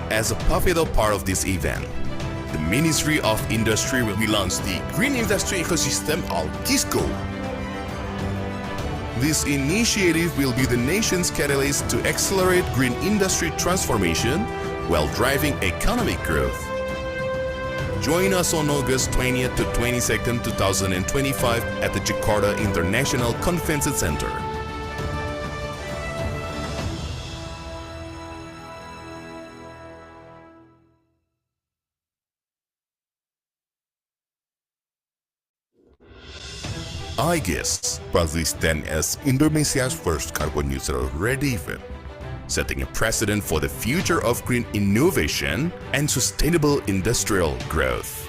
As a pivotal part of this event, the Ministry of Industry will launch the Green Industry Ecosystem (GISCO). This initiative will be the nation's catalyst to accelerate green industry transformation while driving economic growth. Join us on August 20th to 22nd, 2025 at the Jakarta International Convention Center. IGIS proudly stands as Indonesia's first carbon neutral red event, setting a precedent for the future of green innovation and sustainable industrial growth.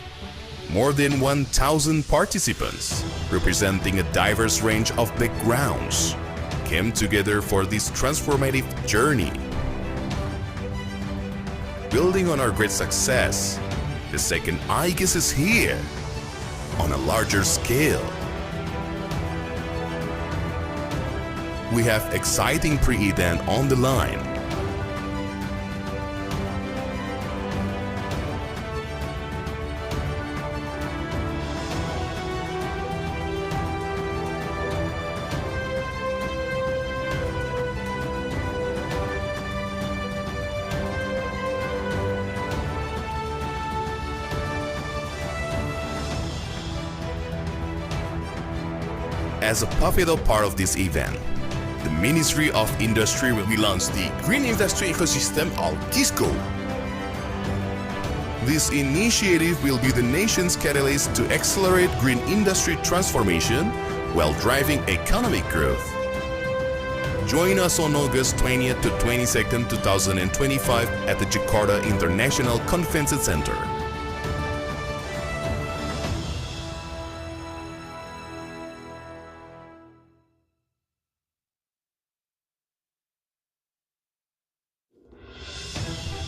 More than 1,000 participants, representing a diverse range of backgrounds, came together for this transformative journey. Building on our great success, the second IGIS is here, on a larger scale. We have exciting pre-event on the line. As a pivotal part of this event, the Ministry of Industry will launch the Green Industry Ecosystem (GISCO). This initiative will be the nation's catalyst to accelerate green industry transformation while driving economic growth. Join us on August 20th to 22nd, 2025 at the Jakarta International Convention Center.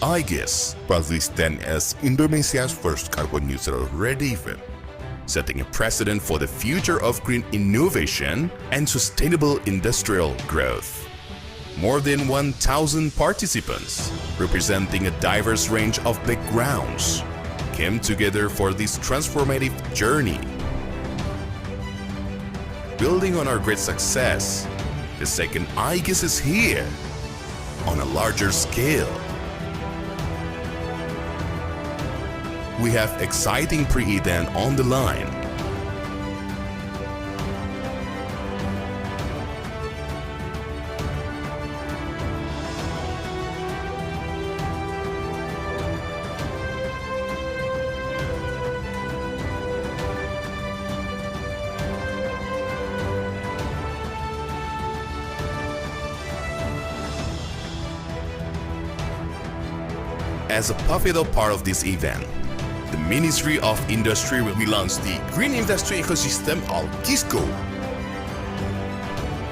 IGIS proudly stands as Indonesia's first carbon neutral red event, setting a precedent for the future of green innovation and sustainable industrial growth. More than 1,000 participants, representing a diverse range of backgrounds, came together for this transformative journey. Building on our great success, the second IGIS is here, on a larger scale. We have exciting pre-event on the line. As a pivotal part of this event, the Ministry of Industry will launch the Green Industry Ecosystem (GISCO).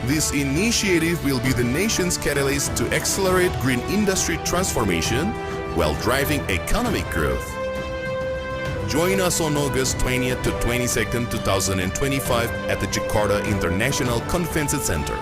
This initiative will be the nation's catalyst to accelerate green industry transformation while driving economic growth. Join us on August 20th to 22nd, 2025 at the Jakarta International Convention Center.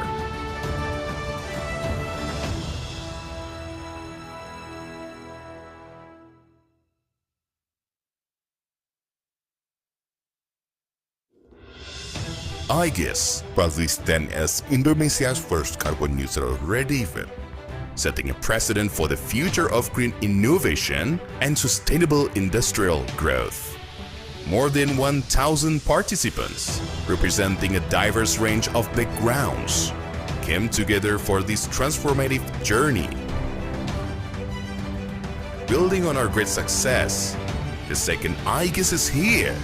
IGIS proudly stands as Indonesia's first carbon neutral red event, setting a precedent for the future of green innovation and sustainable industrial growth. More than 1,000 participants, representing a diverse range of backgrounds, came together for this transformative journey. Building on our great success, the second IGIS is here,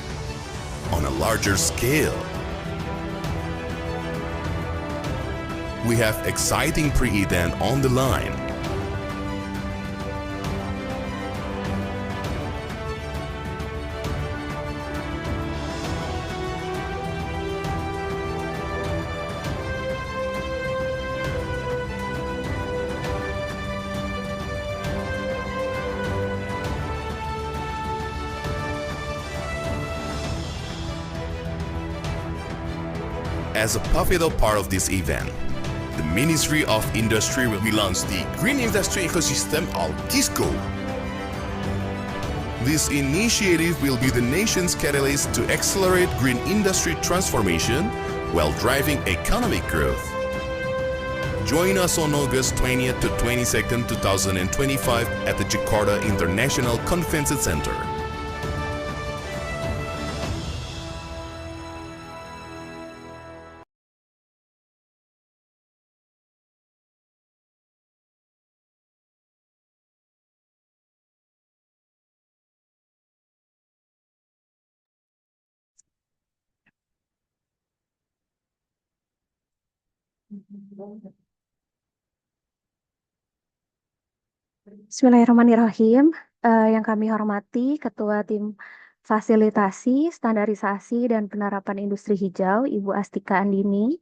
on a larger scale. We have exciting pre-event on the line. As a pivotal part of this event, the Ministry of Industry will launch the Green Industry Ecosystem (GISCO). This initiative will be the nation's catalyst to accelerate green industry transformation while driving economic growth. Join us on August 20th to 22nd, 2025 at the Jakarta International Convention Center. Bismillahirrahmanirrahim. Yang kami hormati Ketua Tim Fasilitasi, Standarisasi, dan Penerapan Industri Hijau, Ibu Astika Andini.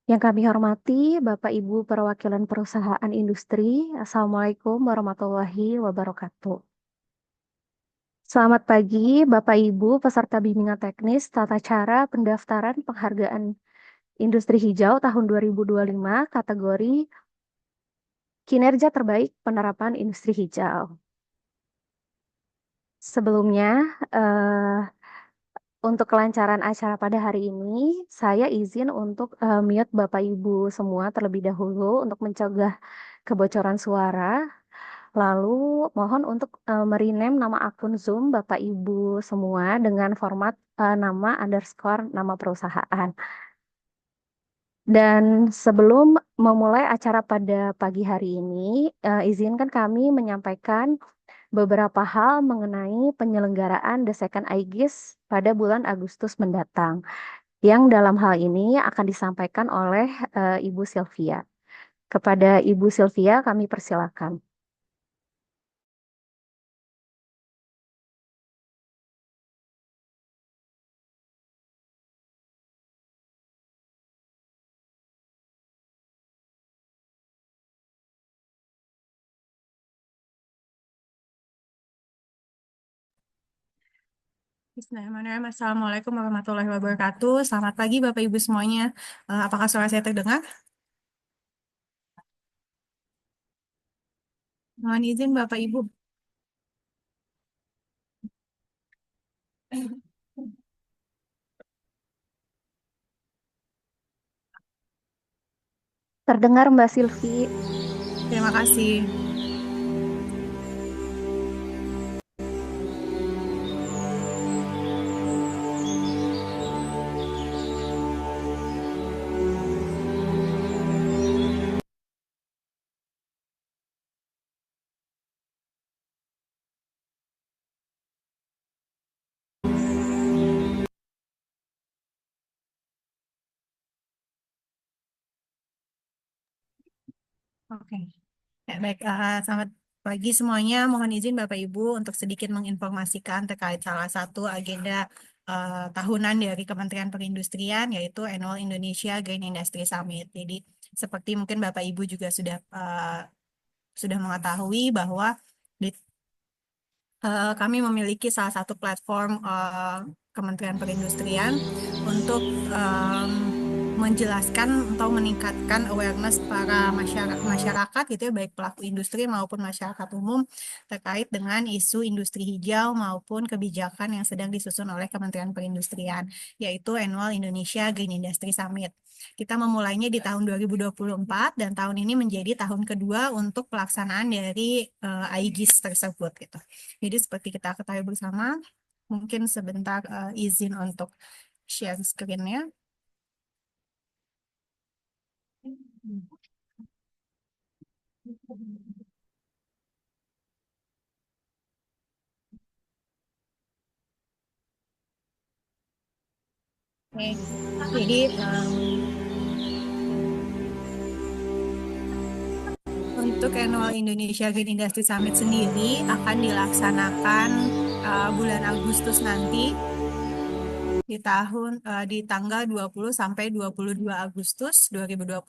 Yang kami hormati Bapak Ibu Perwakilan Perusahaan Industri. Assalamualaikum warahmatullahi wabarakatuh. Selamat pagi Bapak Ibu peserta bimbingan teknis tata cara pendaftaran penghargaan Industri Hijau tahun 2025 kategori Kinerja Terbaik Penerapan Industri Hijau. Sebelumnya, untuk kelancaran acara pada hari ini, saya izin untuk mute Bapak Ibu semua terlebih dahulu untuk mencegah kebocoran suara. Lalu mohon untuk merename nama akun Zoom Bapak Ibu semua dengan format nama underscore nama perusahaan. Dan sebelum memulai acara pada pagi hari ini, izinkan kami menyampaikan beberapa hal mengenai penyelenggaraan The Second IGIS pada bulan Agustus mendatang, yang dalam hal ini akan disampaikan oleh Ibu Sylvia. Kepada Ibu Sylvia, kami persilakan. Bismillahirrahmanirrahim. Assalamualaikum warahmatullahi wabarakatuh. Selamat pagi Bapak Ibu semuanya. Apakah suara saya terdengar? Mohon izin Bapak Ibu. Terdengar Mbak Sylvi. Terima kasih. Oke. Ya, baik, selamat pagi semuanya. Mohon izin Bapak Ibu untuk sedikit menginformasikan terkait salah satu agenda tahunan dari Kementerian Perindustrian, yaitu Annual Indonesia Green Industry Summit. Jadi, seperti mungkin Bapak Ibu juga sudah mengetahui bahwa di kami memiliki salah satu platform Kementerian Perindustrian untuk menjelaskan atau meningkatkan awareness para masyarakat gitu ya, baik pelaku industri maupun masyarakat umum terkait dengan isu industri hijau maupun kebijakan yang sedang disusun oleh Kementerian Perindustrian, yaitu Annual Indonesia Green Industry Summit. Kita memulainya di tahun 2024 dan tahun ini menjadi tahun kedua untuk pelaksanaan dari IGIS tersebut gitu. Jadi seperti kita ketahui bersama, mungkin sebentar izin untuk share screen-nya. Oke, jadi untuk Annual Indonesia Green Industry Summit sendiri akan dilaksanakan bulan Agustus nanti di tanggal 20 sampai 22 Agustus 2025.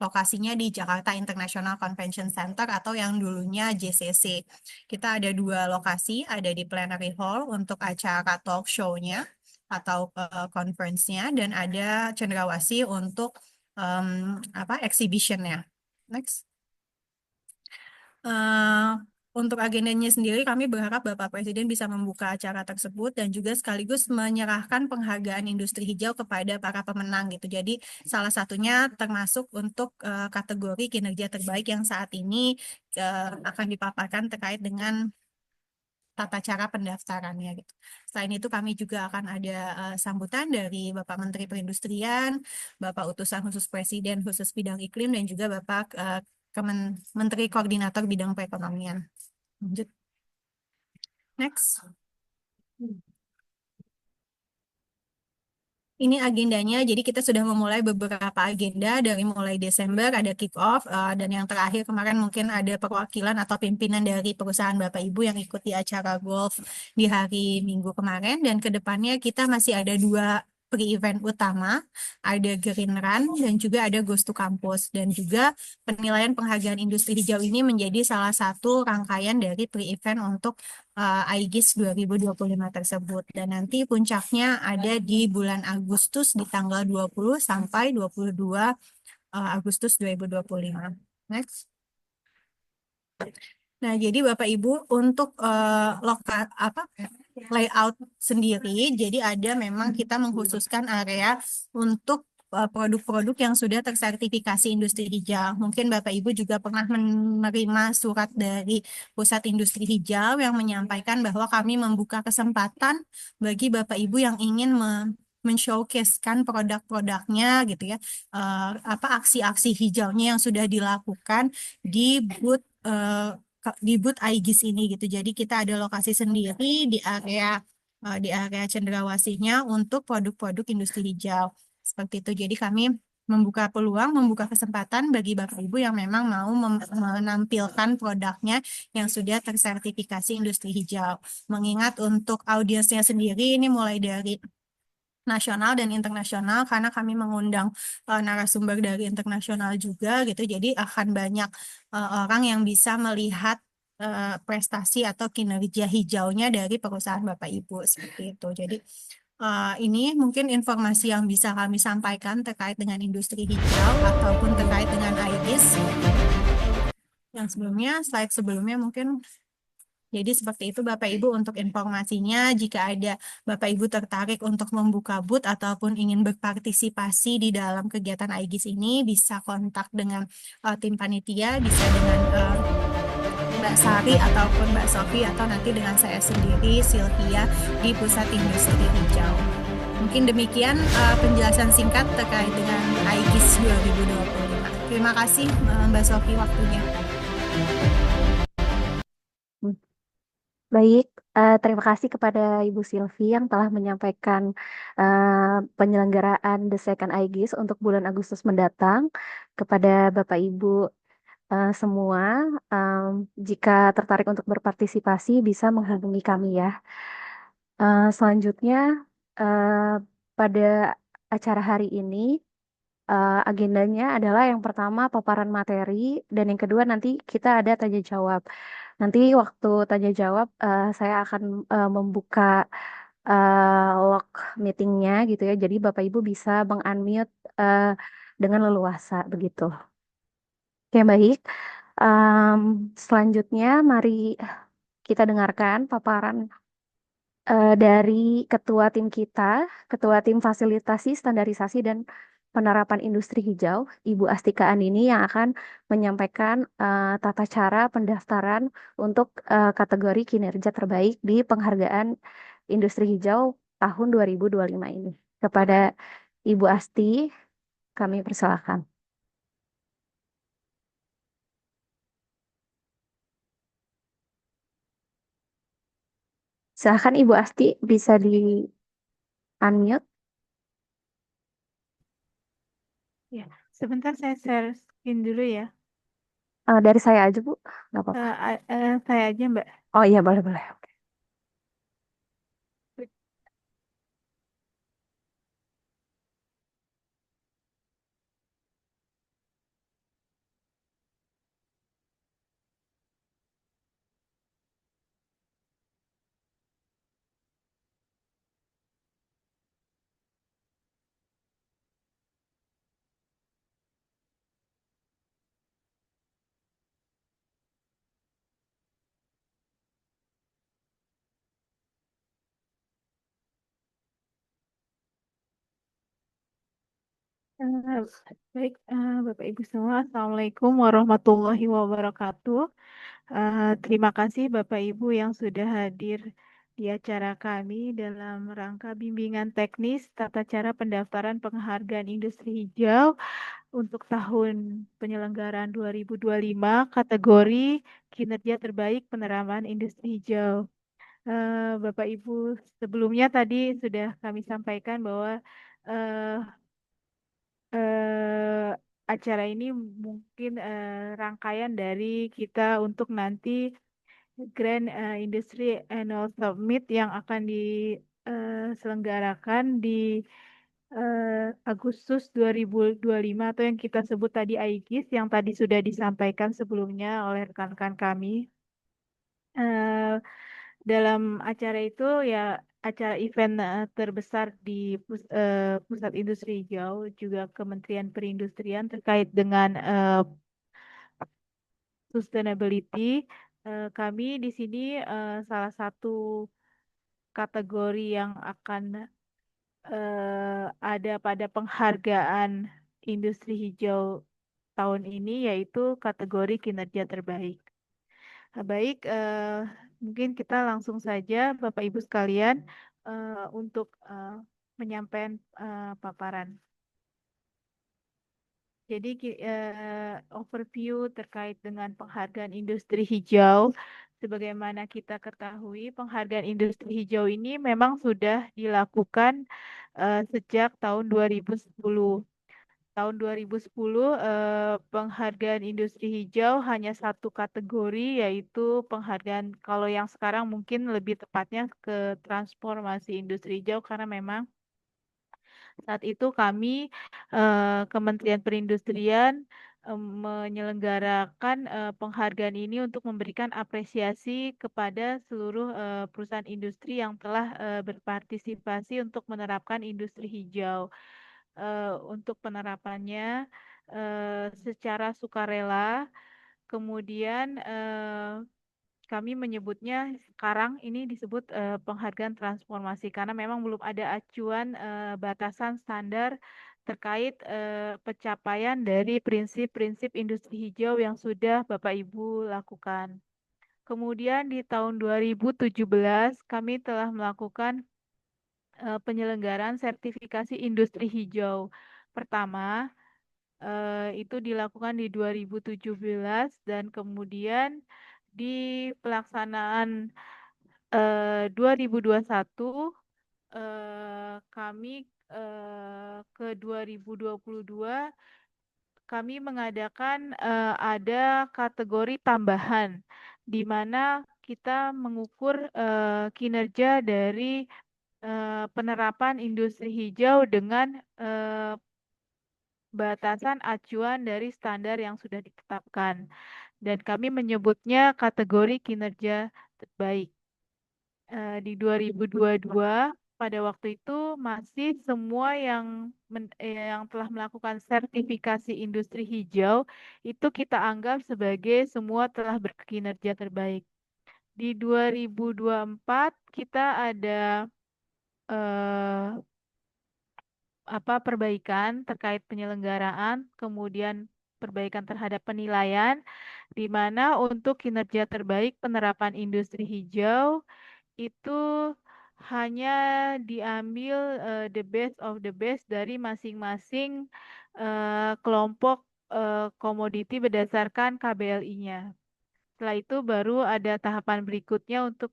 Lokasinya di Jakarta International Convention Center atau yang dulunya JCC. Kita ada dua lokasi, ada di Plenary Hall untuk acara talk show-nya atau conference-nya, dan ada Cendrawasih untuk exhibition-nya. Next. untuk agendanya sendiri, kami berharap Bapak Presiden bisa membuka acara tersebut dan juga sekaligus menyerahkan penghargaan industri hijau kepada para pemenang gitu. Jadi salah satunya termasuk untuk kategori kinerja terbaik yang saat ini akan dipaparkan terkait dengan tata cara pendaftarannya gitu. Selain itu kami juga akan ada sambutan dari Bapak Menteri Perindustrian, Bapak Utusan Khusus Presiden khusus bidang iklim dan juga Bapak Menteri Koordinator bidang perekonomian. Lanjut. Next. Ini agendanya, jadi kita sudah memulai beberapa agenda dari mulai Desember ada kick off dan yang terakhir kemarin mungkin ada perwakilan atau pimpinan dari perusahaan Bapak Ibu yang ikut di acara golf di hari Minggu kemarin dan kedepannya kita masih ada dua pre-event utama, ada Green Run dan juga ada Ghost to Campus dan juga penilaian penghargaan industri hijau ini menjadi salah satu rangkaian dari pre-event untuk IGIS 2025 tersebut. Dan nanti puncaknya ada di bulan Agustus di tanggal 20 sampai 22 Agustus 2025. Next. Nah, jadi Bapak Ibu untuk layout sendiri, jadi ada memang kita mengkhususkan area untuk produk-produk yang sudah tersertifikasi industri hijau. Mungkin Bapak Ibu juga pernah menerima surat dari Pusat Industri Hijau yang menyampaikan bahwa kami membuka kesempatan bagi Bapak Ibu yang ingin men-showcase-kan produk-produknya gitu ya, aksi-aksi hijaunya yang sudah dilakukan di booth IGIS ini gitu. Jadi kita ada lokasi sendiri di area Cendrawasihnya untuk produk-produk industri hijau. Seperti itu. Jadi kami membuka peluang, membuka kesempatan bagi Bapak Ibu yang memang mau menampilkan produknya yang sudah tersertifikasi industri hijau. Mengingat untuk audiensnya sendiri ini mulai dari nasional dan internasional karena kami mengundang narasumber dari internasional juga gitu. Jadi akan banyak orang yang bisa melihat prestasi atau kinerja hijaunya dari perusahaan Bapak Ibu seperti itu. Jadi ini mungkin informasi yang bisa kami sampaikan terkait dengan industri hijau ataupun terkait dengan IGIS. Yang sebelumnya, slide sebelumnya mungkin jadi seperti itu Bapak Ibu untuk informasinya. Jika ada Bapak Ibu tertarik untuk membuka booth ataupun ingin berpartisipasi di dalam kegiatan IGIS ini, bisa kontak dengan tim panitia, bisa dengan Mbak Sari ataupun Mbak Sofi atau nanti dengan saya sendiri, Sylvia, di Pusat Industri Hijau. Mungkin demikian penjelasan singkat terkait dengan IGIS 2025. Terima kasih Mbak Sofi waktunya. Baik, terima kasih kepada Ibu Silvi yang telah menyampaikan penyelenggaraan The Second IGIS untuk bulan Agustus mendatang. Kepada Bapak Ibu semua, jika tertarik untuk berpartisipasi bisa menghubungi kami ya. Selanjutnya, pada acara hari ini, agendanya adalah yang pertama paparan materi dan yang kedua nanti kita ada tanya jawab. Nanti waktu tanya jawab saya akan membuka log meetingnya gitu ya. Jadi Bapak Ibu bisa meng-unmute dengan leluasa begitu. Oke, baik. Selanjutnya mari kita dengarkan paparan dari ketua tim kita, ketua tim fasilitasi, standarisasi dan penerapan industri hijau, Ibu Astika Andini yang akan menyampaikan tata cara pendaftaran untuk kategori kinerja terbaik di penghargaan industri hijau tahun 2025 ini. Kepada Ibu Asti, kami persilakan. Silakan Ibu Asti bisa di unmute. Ya, sebentar saya share screen dulu ya. Dari saya aja Bu, nggak apa-apa. Saya aja Mbak. Oh iya boleh boleh. Eh, Baik, Bapak Ibu semua, Assalamualaikum warahmatullahi wabarakatuh. Terima kasih Bapak Ibu yang sudah hadir di acara kami dalam rangka bimbingan teknis tata cara pendaftaran penghargaan industri hijau untuk tahun penyelenggaraan 2025 kategori kinerja terbaik penerapan industri hijau. Bapak Ibu, sebelumnya tadi sudah kami sampaikan bahwa eh, eh, acara ini mungkin rangkaian dari kita untuk nanti Grand Industry Annual Summit yang akan diselenggarakan di Agustus 2025 atau yang kita sebut tadi AIGIS yang tadi sudah disampaikan sebelumnya oleh rekan-rekan kami. Eh, Dalam acara itu ya acara event terbesar di Pusat Industri Hijau juga Kementerian Perindustrian terkait dengan sustainability. Kami di sini salah satu kategori yang akan ada pada penghargaan industri hijau tahun ini yaitu kategori kinerja terbaik. Baik, mungkin kita langsung saja Bapak Ibu sekalian untuk menyampaikan paparan. Jadi overview terkait dengan penghargaan industri hijau. Sebagaimana kita ketahui, penghargaan industri hijau ini memang sudah dilakukan sejak tahun 2010. Tahun 2010 penghargaan industri hijau hanya satu kategori yaitu penghargaan kalau yang sekarang mungkin lebih tepatnya ke transformasi industri hijau karena memang saat itu kami Kementerian Perindustrian menyelenggarakan penghargaan ini untuk memberikan apresiasi kepada seluruh perusahaan industri yang telah berpartisipasi untuk menerapkan industri hijau. Untuk penerapannya secara sukarela, kemudian kami menyebutnya sekarang ini disebut penghargaan transformasi karena memang belum ada acuan batasan standar terkait pencapaian dari prinsip-prinsip industri hijau yang sudah Bapak Ibu lakukan. Kemudian di tahun 2017 kami telah melakukan penyelenggaraan sertifikasi industri hijau pertama. Itu dilakukan di 2017 dan kemudian di pelaksanaan 2021 kami ke 2022 kami mengadakan ada kategori tambahan di mana kita mengukur kinerja dari penerapan industri hijau dengan batasan acuan dari standar yang sudah ditetapkan. Dan kami menyebutnya kategori kinerja terbaik. Di 2022 pada waktu itu masih semua yang telah melakukan sertifikasi industri hijau itu kita anggap sebagai semua telah berkinerja terbaik. Di 2024 kita ada perbaikan terkait penyelenggaraan, kemudian perbaikan terhadap penilaian, di mana untuk kinerja terbaik penerapan industri hijau itu hanya diambil the best of the best dari masing-masing kelompok komoditi berdasarkan KBLI-nya. Setelah itu baru ada tahapan berikutnya untuk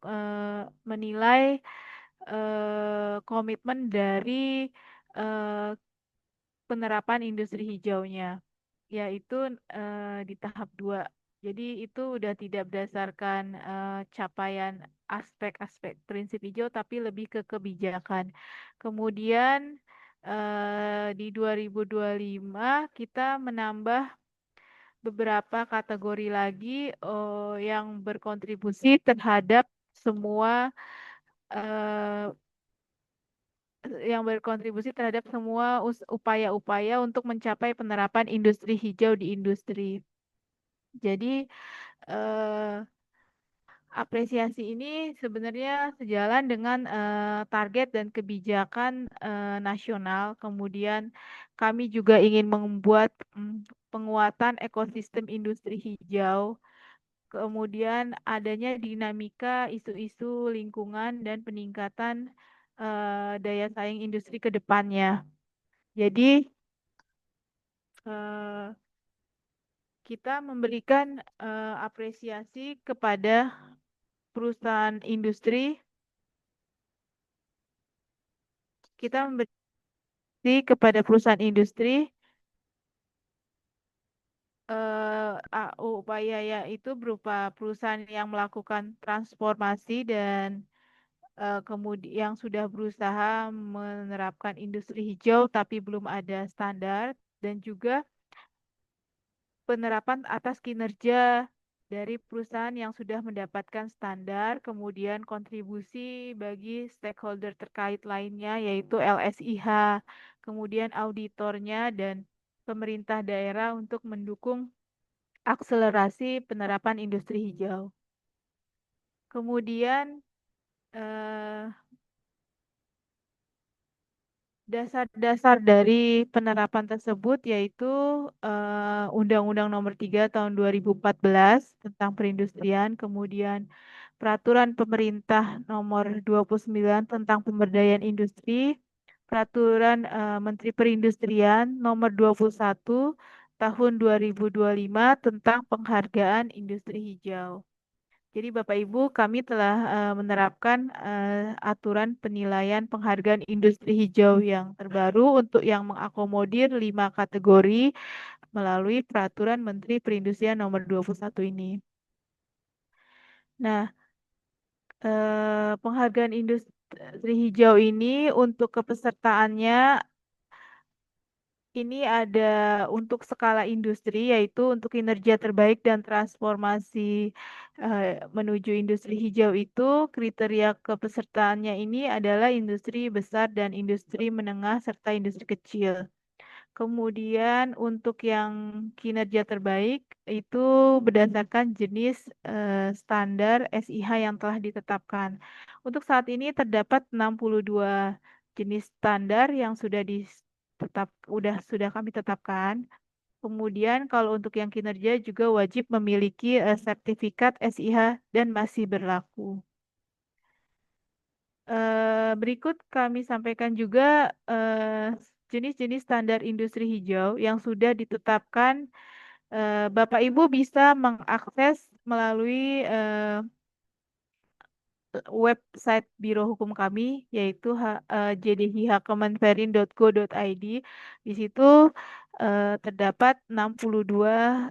menilai komitmen dari penerapan industri hijaunya, yaitu di tahap 2. Jadi itu udah tidak berdasarkan capaian aspek-aspek prinsip hijau, tapi lebih ke kebijakan. Kemudian di 2025 kita menambah beberapa kategori lagi yang berkontribusi terhadap semua upaya-upaya untuk mencapai penerapan industri hijau di industri. Jadi apresiasi ini sebenarnya sejalan dengan target dan kebijakan nasional. Kemudian kami juga ingin membuat penguatan ekosistem industri hijau. Kemudian adanya dinamika isu-isu lingkungan dan peningkatan daya saing industri ke depannya. Jadi eh, kita memberikan apresiasi kepada perusahaan industri, kita memberi kepada perusahaan industri upaya yaitu berupa perusahaan yang melakukan transformasi dan kemudian yang sudah berusaha menerapkan industri hijau tapi belum ada standar, dan juga penerapan atas kinerja dari perusahaan yang sudah mendapatkan standar, kemudian kontribusi bagi stakeholder terkait lainnya yaitu LSIH, kemudian auditornya dan pemerintah daerah untuk mendukung akselerasi penerapan industri hijau. Kemudian dasar-dasar dari penerapan tersebut yaitu Undang-Undang Nomor 3 Tahun 2014 tentang perindustrian, kemudian Peraturan Pemerintah Nomor 29 tentang pemberdayaan industri, Peraturan Menteri Perindustrian Nomor 21 Tahun 2025 tentang penghargaan industri hijau. Jadi Bapak Ibu, kami telah menerapkan aturan penilaian penghargaan industri hijau yang terbaru untuk yang mengakomodir 5 kategori melalui Peraturan Menteri Perindustrian Nomor 21 ini. Nah, penghargaan industri hijau ini untuk kepesertaannya ini ada untuk skala industri, yaitu untuk kinerja terbaik dan transformasi menuju industri hijau itu kriteria kepesertaannya ini adalah industri besar dan industri menengah serta industri kecil. Kemudian untuk yang kinerja terbaik itu berdasarkan jenis standar SIH yang telah ditetapkan. Untuk saat ini terdapat 62 jenis standar yang sudah kami tetapkan. Kemudian kalau untuk yang kinerja juga wajib memiliki sertifikat SIH dan masih berlaku. Berikut kami sampaikan juga jenis-jenis standar industri hijau yang sudah ditetapkan. Bapak Ibu bisa mengakses melalui website Biro Hukum kami yaitu jdhihakemenperin.go.id. Di situ terdapat 62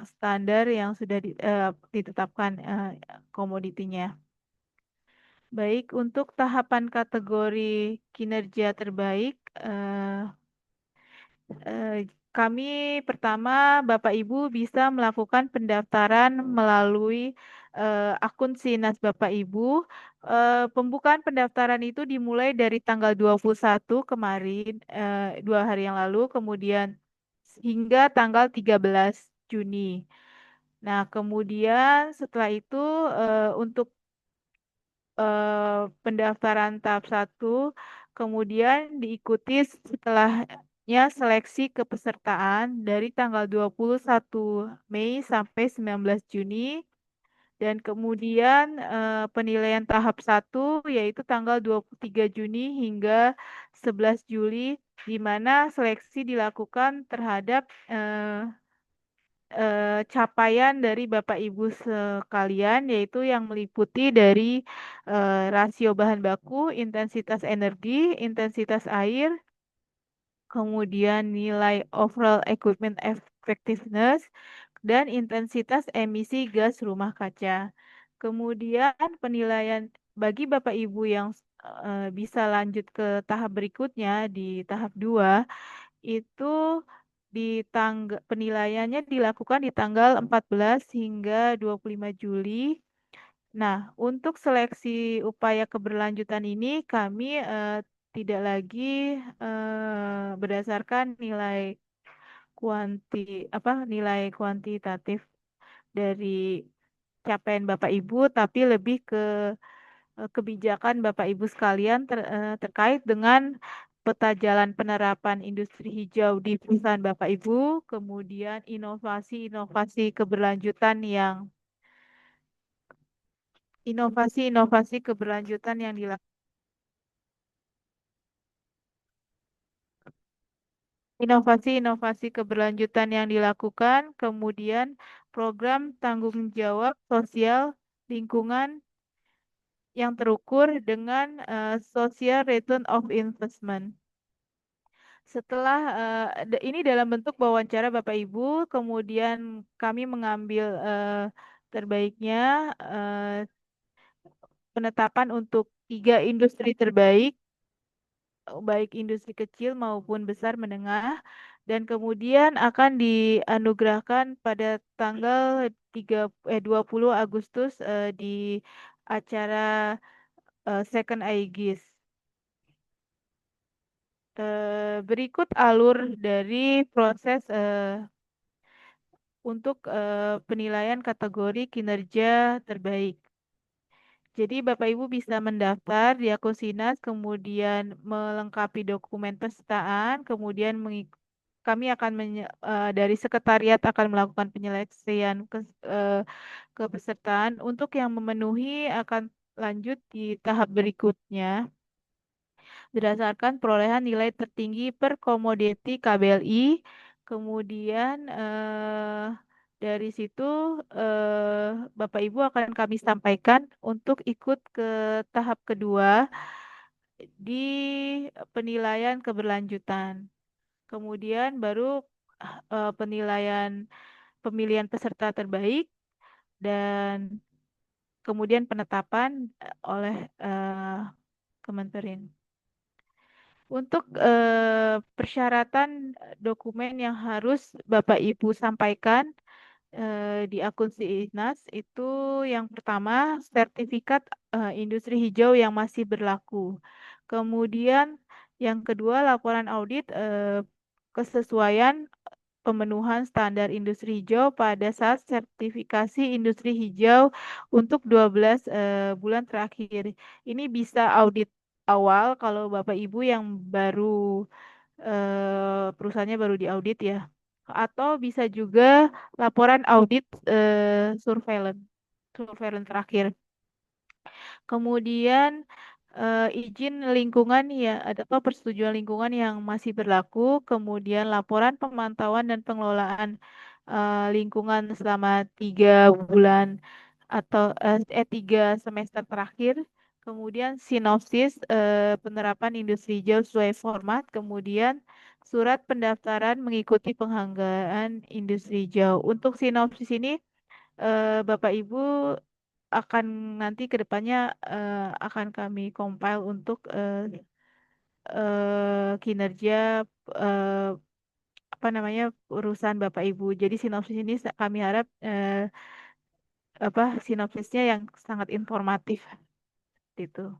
standar yang sudah ditetapkan komoditinya. Baik, untuk tahapan kategori kinerja terbaik, kami pertama Bapak Ibu bisa melakukan pendaftaran melalui akun Sinas Bapak Ibu. Pembukaan pendaftaran itu dimulai dari tanggal 21 kemarin, 2 hari yang lalu, kemudian hingga tanggal 13 Juni. Nah, kemudian setelah itu untuk pendaftaran tahap 1, kemudian diikuti setelahnya seleksi kepesertaan dari tanggal 21 Mei sampai 19 Juni, dan kemudian penilaian tahap 1 yaitu tanggal 23 Juni hingga 11 Juli, di mana seleksi dilakukan terhadap capaian dari Bapak Ibu sekalian, yaitu yang meliputi dari rasio bahan baku, intensitas energi, intensitas air, kemudian nilai overall equipment effectiveness, dan intensitas emisi gas rumah kaca. Kemudian penilaian bagi Bapak Ibu yang bisa lanjut ke tahap berikutnya di tahap 2, itu penilaiannya dilakukan di tanggal 14 hingga 25 Juli. Nah, untuk seleksi upaya keberlanjutan ini kami tidak lagi berdasarkan nilai kuantitatif dari capaian Bapak Ibu, tapi lebih ke kebijakan Bapak Ibu sekalian terkait dengan peta jalan penerapan industri hijau di perusahaan Bapak Ibu, kemudian inovasi-inovasi keberlanjutan yang dilakukan. Inovasi-inovasi keberlanjutan yang dilakukan, kemudian program tanggung jawab sosial lingkungan yang terukur dengan social return of investment. Setelah ini dalam bentuk wawancara Bapak Ibu, kemudian kami mengambil terbaiknya penetapan untuk 3 industri terbaik, baik industri kecil maupun besar menengah, dan kemudian akan dianugerahkan pada tanggal 20 Agustus di acara Second Aegis. Berikut alur dari proses untuk penilaian kategori kinerja terbaik. Jadi Bapak Ibu bisa mendaftar di akun Sinas, kemudian melengkapi dokumen pesertaan, kemudian kami akan dari sekretariat akan melakukan penyeleksian kepesertaan. Untuk yang memenuhi akan lanjut di tahap berikutnya berdasarkan perolehan nilai tertinggi per komoditi KBLI. Kemudian dari situ Bapak Ibu akan kami sampaikan untuk ikut ke tahap kedua di penilaian keberlanjutan. Kemudian baru pemilihan peserta terbaik dan kemudian penetapan oleh Kementerian. Untuk persyaratan dokumen yang harus Bapak Ibu sampaikan di akun Sinas itu yang pertama sertifikat industri hijau yang masih berlaku. Kemudian yang kedua laporan audit kesesuaian pemenuhan standar industri hijau pada saat sertifikasi industri hijau untuk 12 bulan terakhir. Ini bisa audit awal kalau Bapak Ibu yang baru perusahaannya baru diaudit ya. Atau bisa juga laporan audit surveillance terakhir. Kemudian izin lingkungan ya atau persetujuan lingkungan yang masih berlaku, kemudian laporan pemantauan dan pengelolaan lingkungan selama 3 bulan atau 3 semester terakhir, kemudian sinopsis penerapan industri hijau sesuai format, kemudian surat pendaftaran mengikuti penghargaan industri hijau. Untuk sinopsis ini Bapak Ibu akan nanti ke depannya akan kami compile untuk kinerja apa namanya urusan Bapak Ibu. Jadi sinopsis ini kami harap sinopsisnya yang sangat informatif gitu.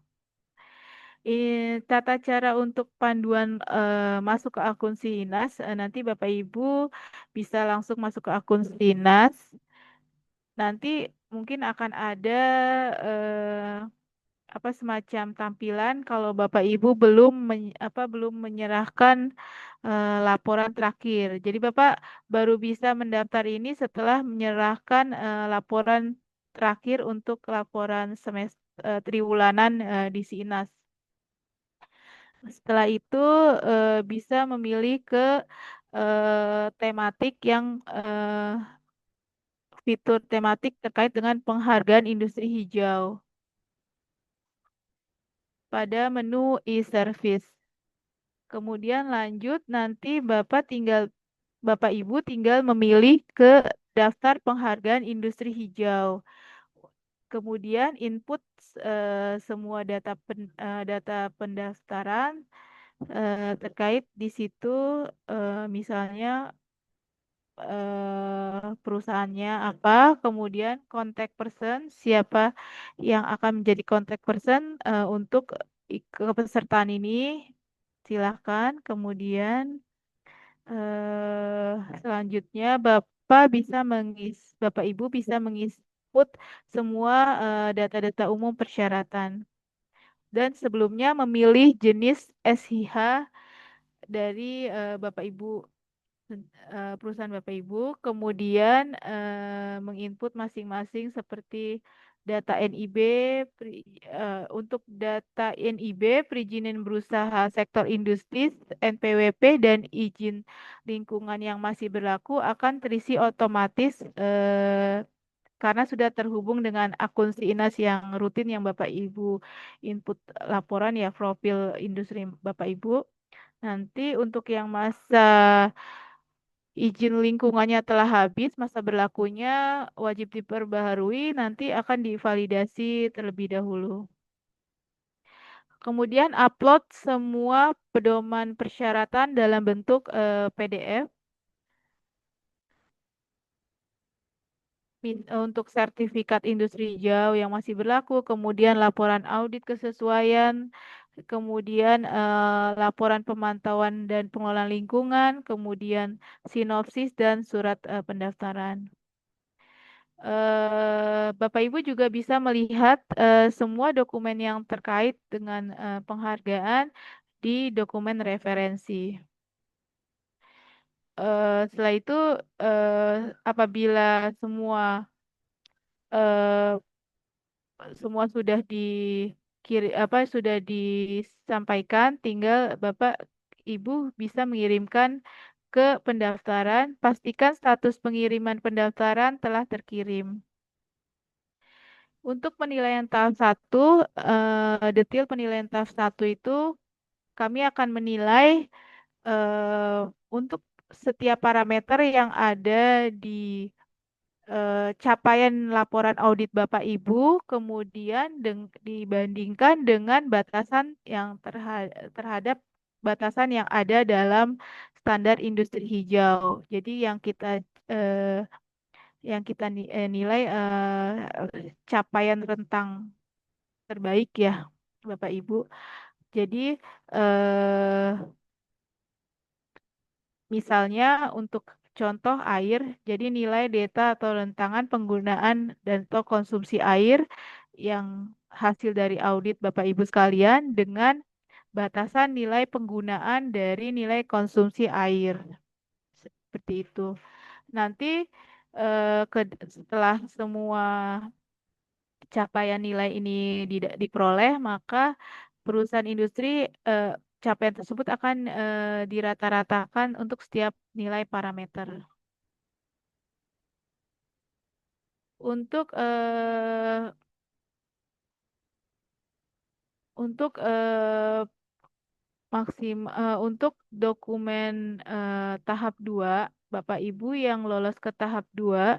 Tata cara untuk panduan masuk ke akun Sinas nanti Bapak Ibu bisa langsung masuk ke akun Sinas. Nanti mungkin akan ada semacam tampilan kalau Bapak Ibu belum menyerahkan laporan terakhir. Jadi Bapak baru bisa mendaftar ini setelah menyerahkan laporan terakhir untuk laporan semester triwulanan di Sinas. Setelah itu bisa memilih ke tematik yang fitur tematik terkait dengan penghargaan industri hijau pada menu e-service. Kemudian lanjut nanti Bapak Ibu tinggal memilih ke daftar penghargaan industri hijau. Kemudian input semua data pendaftaran terkait di situ misalnya perusahaannya apa, kemudian contact person siapa yang akan menjadi contact person untuk kepesertaan ini silakan. Kemudian selanjutnya Bapak Ibu bisa mengisi menginput semua data-data umum persyaratan. Dan sebelumnya memilih jenis SIH dari Bapak Ibu perusahaan Bapak Ibu, kemudian menginput masing-masing seperti data NIB, untuk data NIB, perizinan berusaha sektor industri, NPWP, dan izin lingkungan yang masih berlaku akan terisi otomatis karena sudah terhubung dengan akun SINAS yang rutin yang Bapak Ibu input laporan ya profil industri Bapak Ibu. Nanti untuk yang masa izin lingkungannya telah habis, masa berlakunya wajib diperbaharui, nanti akan divalidasi terlebih dahulu. Kemudian upload semua pedoman persyaratan dalam bentuk PDF. Untuk sertifikat industri hijau yang masih berlaku, kemudian laporan audit kesesuaian, kemudian laporan pemantauan dan pengelolaan lingkungan, kemudian sinopsis dan surat pendaftaran. Bapak Ibu juga bisa melihat semua dokumen yang terkait dengan penghargaan di dokumen referensi. Setelah itu apabila eh, semua sudah sudah disampaikan, tinggal Bapak Ibu bisa mengirimkan ke pendaftaran. Pastikan status pengiriman pendaftaran telah terkirim. Untuk penilaian tahap 1, detail penilaian tahap 1 itu kami akan menilai untuk setiap parameter yang ada di capaian laporan audit Bapak Ibu, kemudian dibandingkan dengan batasan yang terhadap batasan yang ada dalam standar industri hijau. Jadi yang kita nilai capaian rentang terbaik ya, Bapak Ibu. Jadi eh, misalnya untuk contoh air, jadi nilai data atau rentangan penggunaan dan atau konsumsi air yang hasil dari audit Bapak Ibu sekalian dengan batasan nilai penggunaan dari nilai konsumsi air. Seperti itu. Nanti setelah semua capaian nilai ini diperoleh, maka perusahaan industri capaian tersebut akan dirata-ratakan untuk setiap nilai parameter. Untuk untuk dokumen tahap 2, Bapak Ibu yang lolos ke tahap 2,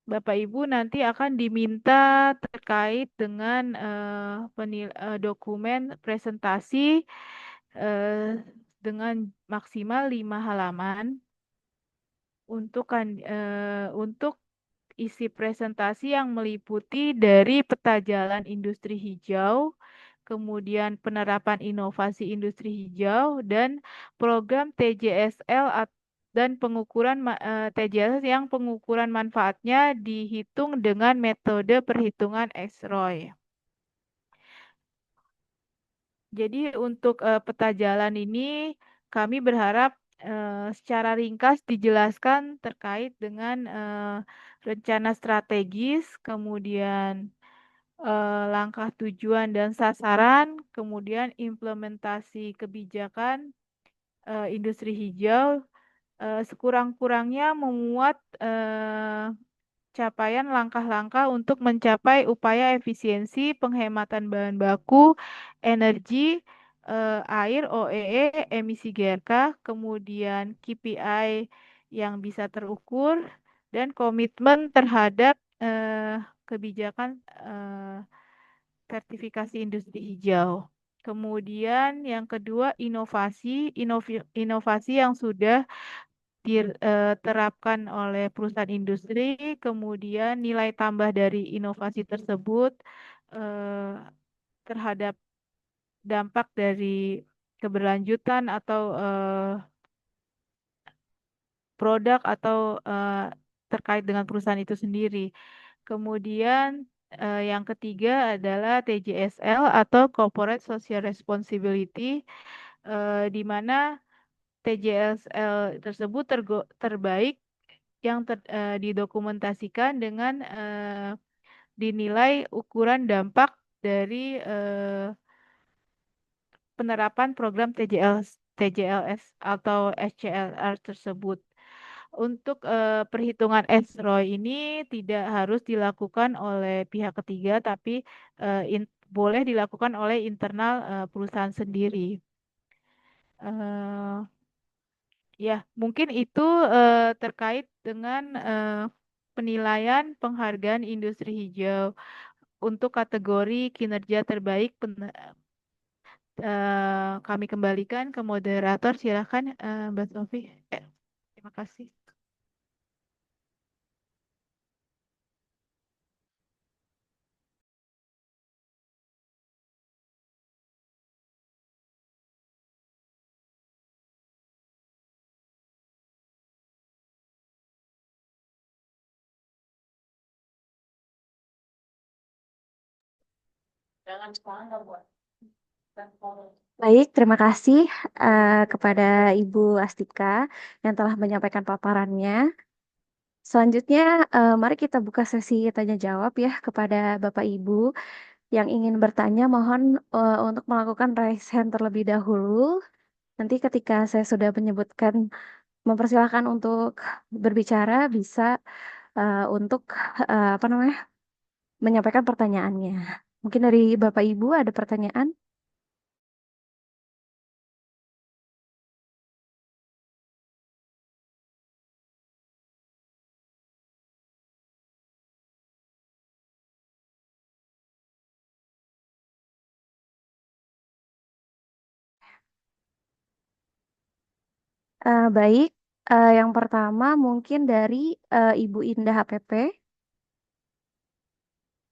Bapak Ibu nanti akan diminta terkait dengan dokumen presentasi dengan maksimal 5 halaman untuk isi presentasi yang meliputi dari peta jalan industri hijau, kemudian penerapan inovasi industri hijau, dan program TJSL dan pengukuran TJSL yang pengukuran manfaatnya dihitung dengan metode perhitungan X-ROI. Jadi untuk peta jalan ini kami berharap secara ringkas dijelaskan terkait dengan rencana strategis, kemudian langkah tujuan dan sasaran, kemudian implementasi kebijakan industri hijau, sekurang-kurangnya memuat capaian langkah-langkah untuk mencapai upaya efisiensi penghematan bahan baku, energi, air, OEE, emisi GRK, kemudian KPI yang bisa terukur, dan komitmen terhadap kebijakan sertifikasi industri hijau. Kemudian yang kedua inovasi yang sudah diterapkan oleh perusahaan industri, kemudian nilai tambah dari inovasi tersebut terhadap dampak dari keberlanjutan atau produk atau terkait dengan perusahaan itu sendiri. Kemudian yang ketiga adalah TJSL atau Corporate Social Responsibility, di mana TJSL tersebut terbaik yang didokumentasikan dengan dinilai ukuran dampak dari penerapan program TJLS atau SCLR tersebut. Untuk perhitungan SROI ini tidak harus dilakukan oleh pihak ketiga, tapi boleh dilakukan oleh internal perusahaan sendiri. Eh, ya, mungkin itu terkait dengan penilaian penghargaan industri hijau untuk kategori kinerja terbaik. Kami kembalikan ke moderator. Silakan, Mbak Sofi. Terima kasih. Baik, terima kasih kepada Ibu Astika yang telah menyampaikan paparannya. Selanjutnya, mari kita buka sesi tanya jawab ya kepada Bapak Ibu yang ingin bertanya. Mohon untuk melakukan raise hand terlebih dahulu. Nanti ketika saya sudah menyebutkan mempersilahkan untuk berbicara, bisa untuk apa namanya menyampaikan pertanyaannya. Mungkin dari Bapak Ibu ada pertanyaan? Baik, yang pertama mungkin dari Ibu Indah HPP.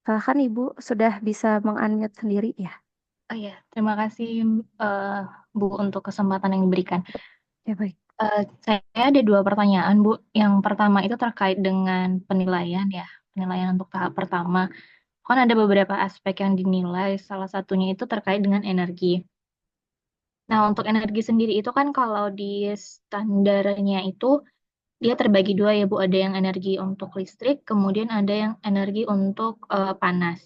Silahkan Ibu sudah bisa meng-unmute sendiri ya. Oh ya, terima kasih Bu untuk kesempatan yang diberikan. Ya baik. Saya ada dua pertanyaan Bu. Yang pertama itu terkait dengan penilaian ya, penilaian untuk tahap pertama. Kan ada beberapa aspek yang dinilai, salah satunya itu terkait dengan energi. Nah, untuk energi sendiri itu kan kalau di standarnya itu dia terbagi dua ya Bu, ada yang energi untuk listrik, kemudian ada yang energi untuk panas.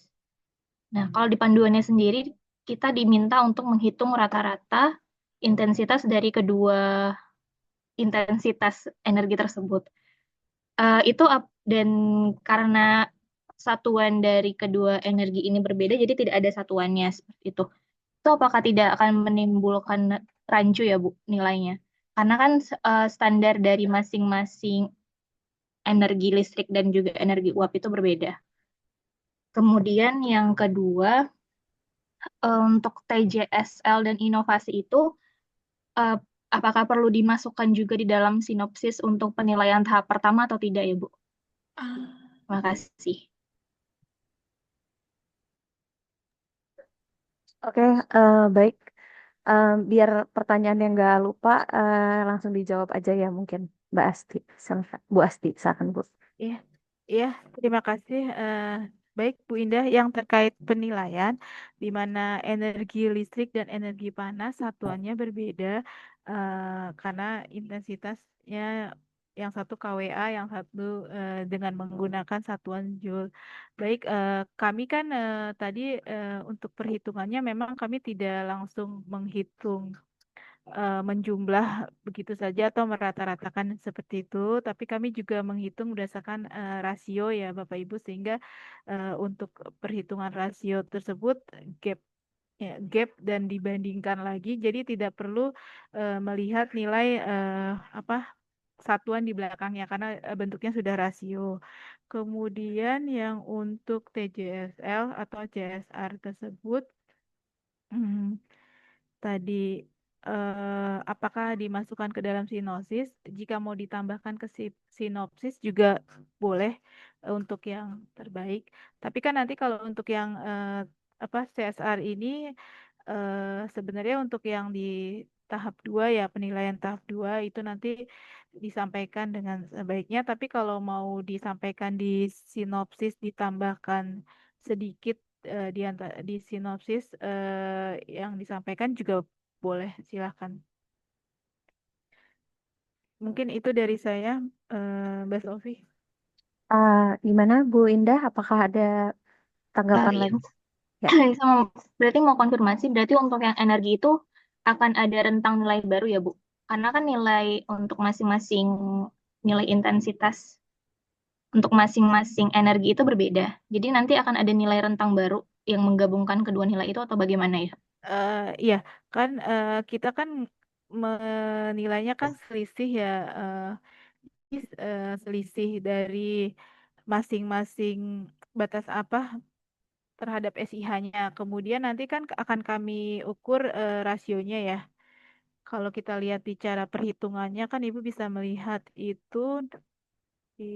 Nah, kalau di panduannya sendiri, kita diminta untuk menghitung rata-rata intensitas dari kedua intensitas energi tersebut. Dan karena satuan dari kedua energi ini berbeda, jadi tidak ada satuannya seperti itu. Itu apakah tidak akan menimbulkan rancu ya Bu nilainya? Karena kan standar dari masing-masing energi listrik dan juga energi uap itu berbeda. Kemudian yang kedua, untuk TJSL dan inovasi itu, eh, apakah perlu dimasukkan juga di dalam sinopsis untuk penilaian tahap pertama atau tidak ya Bu? Terima kasih. Oke, baik. Biar pertanyaan yang nggak lupa, langsung dijawab aja ya mungkin Mbak Asti. Silakan, Bu Asti, silakan Bu. Iya, iya, terima kasih. Baik, Bu Indah, yang terkait penilaian, di mana energi listrik dan energi panas satuannya berbeda karena intensitasnya yang satu kWA, yang satu dengan menggunakan satuan Joule. Baik, kami kan tadi untuk perhitungannya memang kami tidak langsung menghitung menjumlah begitu saja atau merata-ratakan seperti itu, tapi kami juga menghitung berdasarkan rasio ya Bapak Ibu, sehingga untuk perhitungan rasio tersebut gap gap dan dibandingkan lagi, jadi tidak perlu melihat nilai apa satuan di belakangnya karena bentuknya sudah rasio. Kemudian yang untuk TJSL atau CSR tersebut, hmm, tadi apakah dimasukkan ke dalam sinopsis? Jika mau ditambahkan ke sinopsis juga boleh untuk yang terbaik. Tapi kan nanti kalau untuk yang CSR ini sebenarnya untuk yang di tahap 2 ya, penilaian tahap 2 itu nanti disampaikan dengan sebaiknya, tapi kalau mau disampaikan di sinopsis ditambahkan sedikit di sinopsis yang disampaikan juga boleh, silahkan. Mungkin itu dari saya, Mbak Sofi. Gimana Bu Indah? Apakah ada tanggapan Iya. lagi? Ya. Sama, berarti mau konfirmasi, berarti untuk yang energi itu akan ada rentang nilai baru ya, Bu? Karena kan nilai untuk masing-masing nilai intensitas untuk masing-masing energi itu berbeda. Jadi nanti akan ada nilai rentang baru yang menggabungkan kedua nilai itu atau bagaimana ya? Iya, kan kita kan menilainya kan selisih ya, selisih dari masing-masing batas apa terhadap SIH-nya. Kemudian nanti kan akan kami ukur rasionya ya. Kalau kita lihat di cara perhitungannya kan Ibu bisa melihat itu di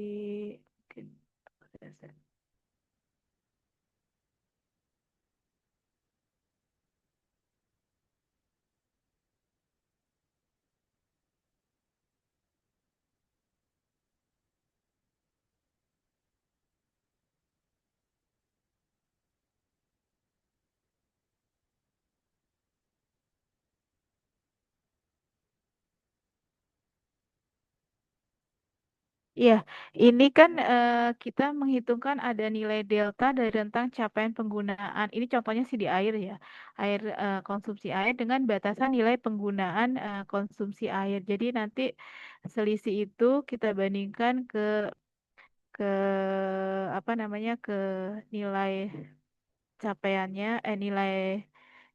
Iya, ini kan kita menghitungkan ada nilai delta dari rentang capaian penggunaan. Ini contohnya sih di air ya, air konsumsi air dengan batasan nilai penggunaan konsumsi air. Jadi nanti selisih itu kita bandingkan ke apa namanya ke nilai capaiannya, nilai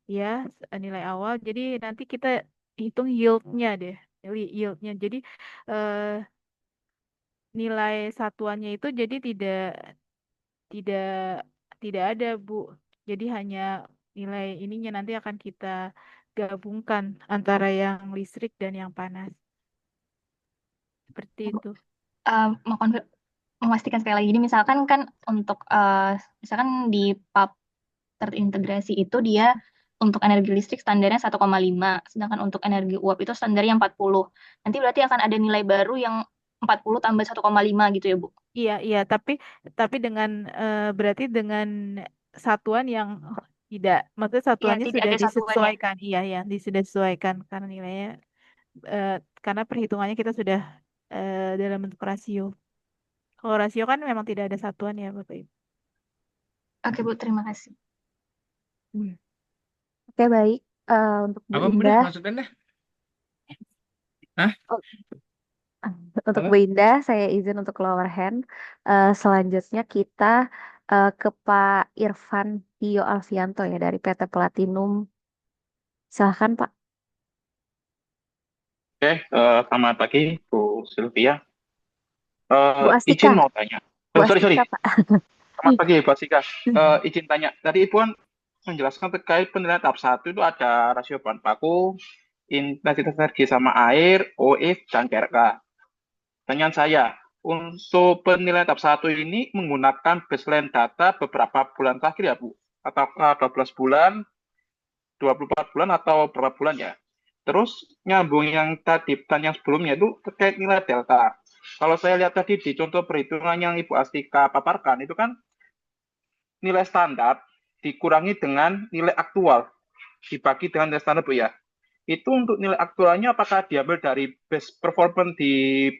ya nilai awal. Jadi nanti kita hitung yieldnya deh, yieldnya. Jadi eh, nilai satuannya itu jadi tidak tidak ada Bu. Jadi hanya nilai ininya nanti akan kita gabungkan antara yang listrik dan yang panas. Seperti itu. Mau memastikan sekali lagi, ini misalkan kan untuk misalkan di PAP terintegrasi itu dia untuk energi listrik standarnya 1,5, sedangkan untuk energi uap itu standarnya 40. Nanti berarti akan ada nilai baru yang 40 tambah 1,5 gitu ya, Bu? Iya, iya, tapi dengan berarti dengan satuan yang tidak, maksudnya Iya, satuannya tidak sudah ada satuannya. disesuaikan. Iya, ya, sudah disesuaikan karena nilainya eh, karena perhitungannya kita sudah dalam bentuk rasio. Kalau rasio kan memang tidak ada satuan ya, Bapak Ibu. Oke, Bu, terima kasih. Oke, baik. Untuk Bu Apa udah Indah, maksudnya dah? Hah? oh, untuk Apa? Bu Indah, saya izin untuk lower hand. Selanjutnya kita ke Pak Irfan Tio Alfianto ya dari PT Platinum. Silahkan Pak. Oke, selamat pagi Bu Sylvia. Bu Izin Astika. mau tanya. Bu Sorry, sorry. Astika, Pak. Selamat pagi Bu Asika. Izin tanya. Tadi Ibu kan menjelaskan terkait penilaian tahap 1 itu ada rasio bahan baku, intensitas energi sama air, OE, dan KRK. Pertanyaan saya, untuk penilaian tahap 1 ini menggunakan baseline data beberapa bulan terakhir ya Bu? Ataukah 12 bulan, 24 bulan, atau berapa bulan ya? Terus nyambung yang tadi pertanyaan sebelumnya itu terkait nilai delta. Kalau saya lihat tadi di contoh perhitungan yang Ibu Astika paparkan, itu kan nilai standar dikurangi dengan nilai aktual, dibagi dengan nilai standar, Bu ya. Itu untuk nilai aktualnya apakah diambil dari base performance di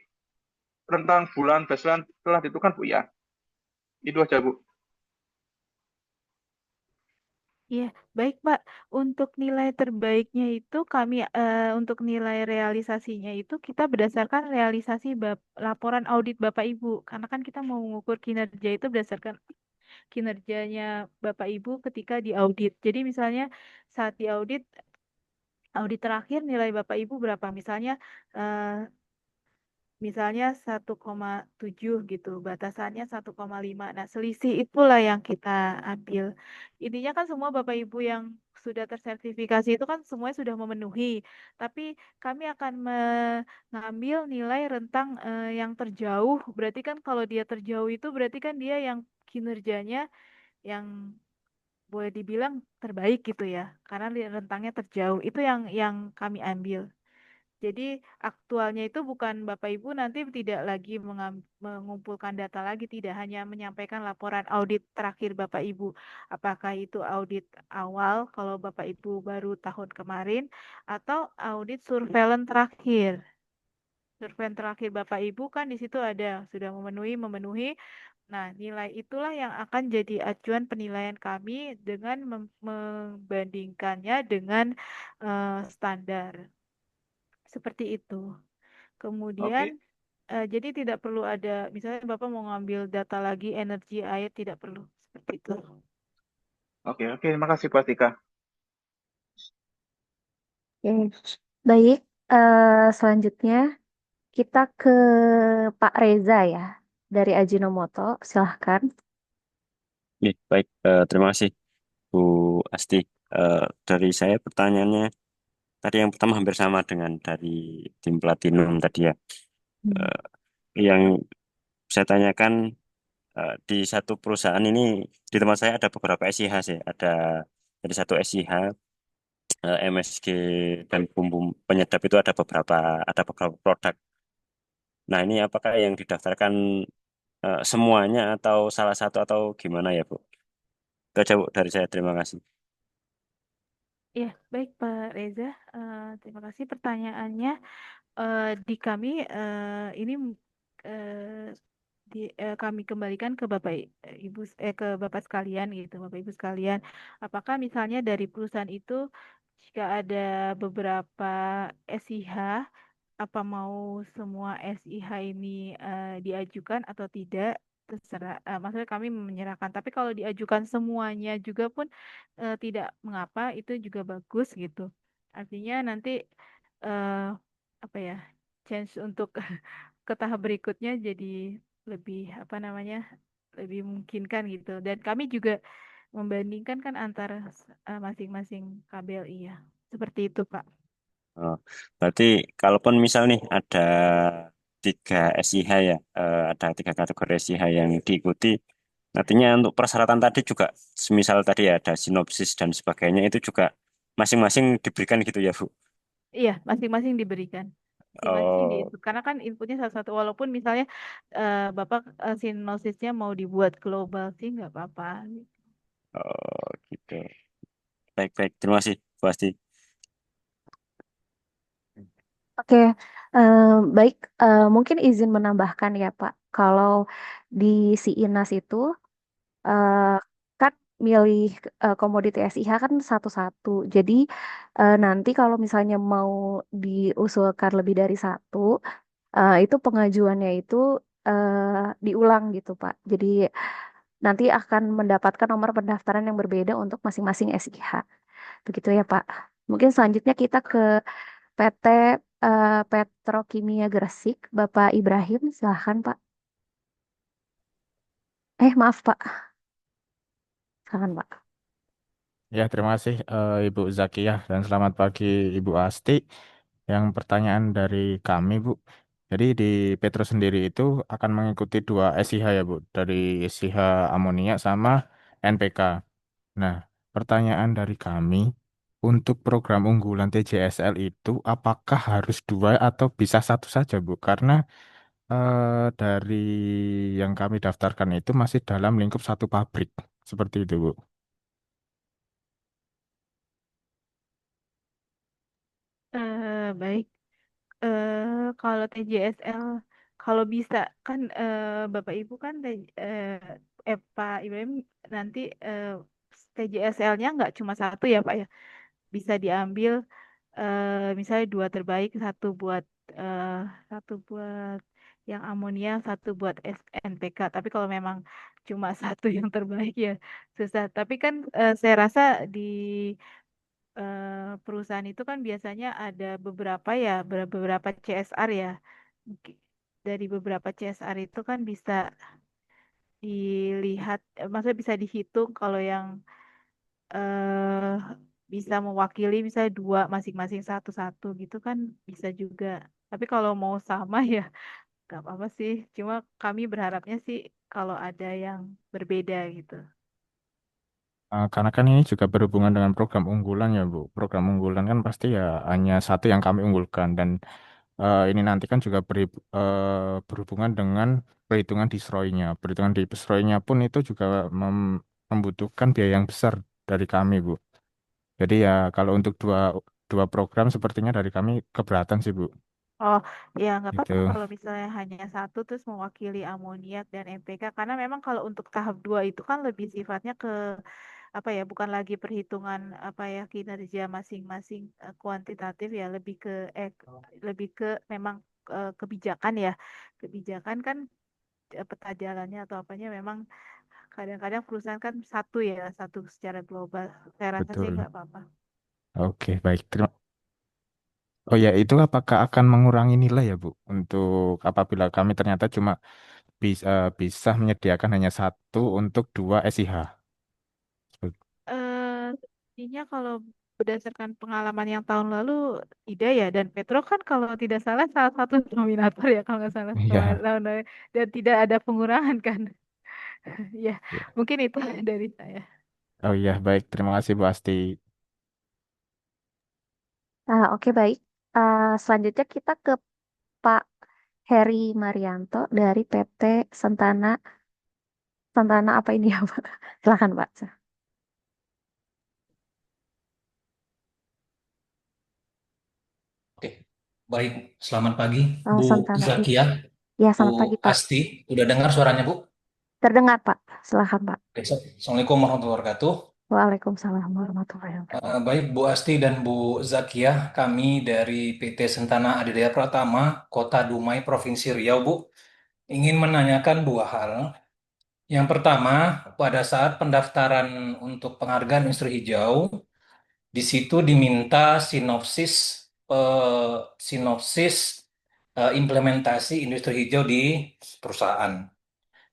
rentang bulan baseline telah ditentukan, Bu ya? Itu aja, Bu. Iya, baik Pak. Untuk nilai terbaiknya itu kami untuk nilai realisasinya itu kita berdasarkan realisasi laporan audit Bapak Ibu. Karena kan kita mau mengukur kinerja itu berdasarkan kinerjanya Bapak Ibu ketika diaudit. Jadi misalnya saat diaudit, audit terakhir nilai Bapak Ibu berapa? Misalnya 1,7 gitu, batasannya 1,5. Nah, selisih itulah yang kita ambil. Intinya kan semua Bapak Ibu yang sudah tersertifikasi itu kan semuanya sudah memenuhi. Tapi kami akan mengambil nilai rentang yang terjauh. Berarti kan kalau dia terjauh itu berarti kan dia yang kinerjanya yang boleh dibilang terbaik gitu ya, karena rentangnya terjauh. Itu yang kami ambil. Jadi aktualnya itu bukan Bapak Ibu nanti tidak lagi mengumpulkan data lagi, tidak hanya menyampaikan laporan audit terakhir Bapak Ibu. Apakah itu audit awal kalau Bapak Ibu baru tahun kemarin atau audit surveillance terakhir. Surveillance terakhir Bapak Ibu kan di situ ada sudah memenuhi. Nah, nilai itulah yang akan jadi acuan penilaian kami dengan membandingkannya dengan standar. Seperti itu. Kemudian, Oke, jadi tidak perlu ada, misalnya Bapak mau ngambil data lagi energi air, tidak perlu. Seperti itu. oke, terima kasih Pak Tika. Oke. Baik, selanjutnya kita ke Pak Reza ya, dari Ajinomoto. Silahkan. Ya, baik. Terima kasih, Bu Asti. Dari saya pertanyaannya, tadi yang pertama hampir sama dengan dari tim Platinum tadi ya. Hmm. Eh, yang saya tanyakan, di satu perusahaan ini, di tempat saya ada beberapa SIH sih. Dari satu SIH, MSG dan bumbu penyedap itu ada beberapa produk. Nah, ini apakah yang didaftarkan semuanya atau salah satu atau gimana ya, Bu? Itu aja, Bu, dari saya. Terima kasih. Ya, baik Pak Reza. Terima kasih pertanyaannya. Di kami ini eh, kami kembalikan ke Ibu ke Bapak sekalian gitu, Bapak Ibu sekalian. Apakah misalnya dari perusahaan itu jika ada beberapa SIH, apa mau semua SIH ini diajukan atau tidak? Terserah. Maksudnya kami menyerahkan. Tapi kalau diajukan semuanya juga pun tidak mengapa, itu juga bagus gitu. Artinya nanti eh, apa ya, chance untuk ke tahap berikutnya jadi lebih apa namanya, lebih memungkinkan gitu. Dan kami juga membandingkan kan antara masing-masing KBLI ya. Seperti itu, Pak. Oh, berarti kalaupun misal nih ada 3 SIH ya, ada 3 kategori SIH yang diikuti, nantinya untuk persyaratan tadi juga, semisal tadi ya ada sinopsis dan sebagainya, itu juga masing-masing diberikan gitu ya, Bu? Iya, masing-masing diberikan. Masing-masing di Oh, input. Karena kan inputnya satu-satu. Walaupun misalnya Bapak sinosisnya mau dibuat global sih nggak apa-apa. oh gitu. Baik-baik, terima kasih, Bu Asti. Oke, baik. Mungkin izin menambahkan ya Pak, kalau di si Inas itu eh, kan milih komoditi SIH kan satu-satu. Jadi nanti kalau misalnya mau diusulkan lebih dari satu, itu pengajuannya itu diulang gitu Pak. Jadi nanti akan mendapatkan nomor pendaftaran yang berbeda untuk masing-masing SIH. Begitu ya Pak. Mungkin selanjutnya kita ke PT Petrokimia Gresik, Bapak Ibrahim, silahkan Pak. Maaf Pak, silahkan Pak. Ya, terima kasih Ibu Zakiyah dan selamat pagi Ibu Asti. Yang pertanyaan dari kami, Bu. Jadi di Petro sendiri itu akan mengikuti 2 SIH ya, Bu, dari SIH amonia sama NPK. Nah, pertanyaan dari kami, untuk program unggulan TJSL itu apakah harus 2 atau bisa satu saja, Bu? Karena dari yang kami daftarkan itu masih dalam lingkup satu pabrik. Seperti itu, Bu. Baik. Kalau TJSL, kalau bisa kan Bapak Ibu kan Pak Ibrahim nanti TJSL-nya nggak cuma satu ya Pak ya, bisa diambil misalnya 2 terbaik, eh, satu buat yang amonia, satu buat SNPK. Tapi kalau memang cuma satu yang terbaik ya susah. Tapi kan saya rasa di perusahaan itu kan biasanya ada beberapa ya, beberapa CSR ya. Mungkin dari beberapa CSR itu kan bisa dilihat, maksudnya bisa dihitung kalau yang eh bisa mewakili misalnya 2 masing-masing satu-satu gitu kan bisa juga. Tapi kalau mau sama ya gak apa-apa sih. Cuma kami berharapnya sih kalau ada yang berbeda gitu. Karena kan ini juga berhubungan dengan program unggulan ya, Bu. Program unggulan kan pasti ya hanya satu yang kami unggulkan dan ini nanti kan juga berhubungan dengan perhitungan disroy-nya. Perhitungan disroy-nya pun itu juga membutuhkan biaya yang besar dari kami, Bu. Jadi ya kalau untuk dua dua program sepertinya dari kami keberatan sih, Bu. Oh, ya nggak apa-apa Gitu. kalau misalnya hanya satu terus mewakili amoniak dan MPK karena memang kalau untuk tahap 2 itu kan lebih sifatnya ke apa ya, bukan lagi perhitungan apa ya kinerja masing-masing kuantitatif ya, lebih ke memang kebijakan ya. Kebijakan kan peta jalannya atau apanya memang kadang-kadang perusahaan kan satu ya, satu secara global. Saya rasa sih Betul. nggak apa-apa. Oke, baik. Oh ya, itu apakah akan mengurangi nilai ya, Bu? Untuk apabila kami ternyata cuma bisa menyediakan hanya satu untuk dua SIH. Intinya kalau berdasarkan pengalaman yang tahun lalu tidak ya, dan Petro kan kalau tidak salah salah satu nominator ya kalau nggak salah kemarin Iya. tahun lalu, dan tidak ada pengurangan kan. Ya, Iya. mungkin itu dari saya. Oh iya, baik. Terima kasih, Bu Asti. Oke baik. Selanjutnya kita ke Pak Heri Marianto dari PT Sentana. Sentana apa ini ya, Pak? Silakan, Pak. Oke, baik. Selamat pagi, Bu Sentana. Zakia, Ya, Bu selamat pagi, Pak. Asti. Udah dengar suaranya, Bu? Terdengar, Pak. Silakan, Pak. Oke, Assalamualaikum warahmatullahi wabarakatuh. Waalaikumsalam warahmatullahi wabarakatuh. Baik, Bu Asti dan Bu Zakia, kami dari PT Sentana Adidaya Pratama, Kota Dumai, Provinsi Riau, Bu, ingin menanyakan dua hal. Yang pertama, pada saat pendaftaran untuk penghargaan industri hijau, di situ diminta sinopsis implementasi industri hijau di perusahaan.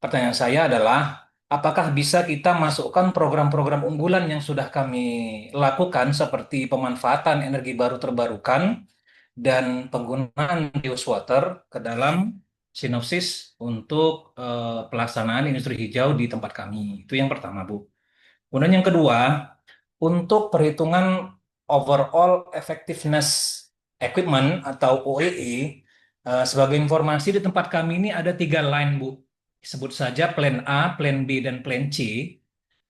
Pertanyaan saya adalah, apakah bisa kita masukkan program-program unggulan yang sudah kami lakukan seperti pemanfaatan energi baru terbarukan dan penggunaan biowater ke dalam sinopsis untuk pelaksanaan industri hijau di tempat kami. Itu yang pertama, Bu. Kemudian yang kedua, untuk perhitungan overall effectiveness equipment atau OEE, sebagai informasi di tempat kami ini ada 3 line, Bu. Sebut saja plan A, plan B, dan plan C.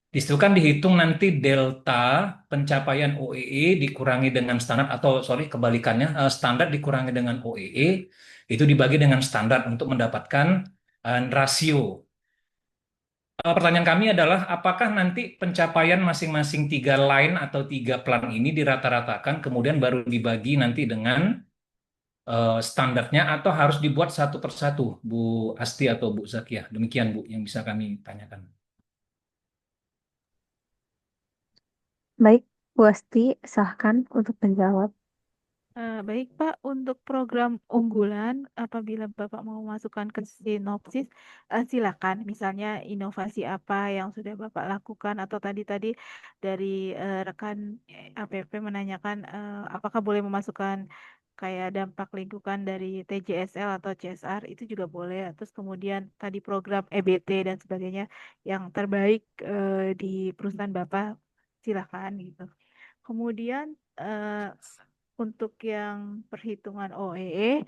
Di situ kan dihitung nanti delta pencapaian OEE dikurangi dengan standar, atau sorry kebalikannya, standar dikurangi dengan OEE, itu dibagi dengan standar untuk mendapatkan rasio. Pertanyaan kami adalah, apakah nanti pencapaian masing-masing 3 line atau 3 plan ini dirata-ratakan, kemudian baru dibagi nanti dengan standarnya, atau harus dibuat satu persatu, Bu Asti atau Bu Zakia? Demikian, Bu, yang bisa kami tanyakan. Baik, Bu Asti, silahkan untuk menjawab. Baik Pak, untuk program unggulan, apabila Bapak mau masukkan ke sinopsis, silakan. Misalnya inovasi apa yang sudah Bapak lakukan, atau tadi dari rekan APP menanyakan apakah boleh memasukkan kayak dampak lingkungan dari TJSL atau CSR, itu juga boleh. Terus kemudian tadi program EBT dan sebagainya yang terbaik di perusahaan Bapak, silakan gitu. Kemudian untuk yang perhitungan OEE,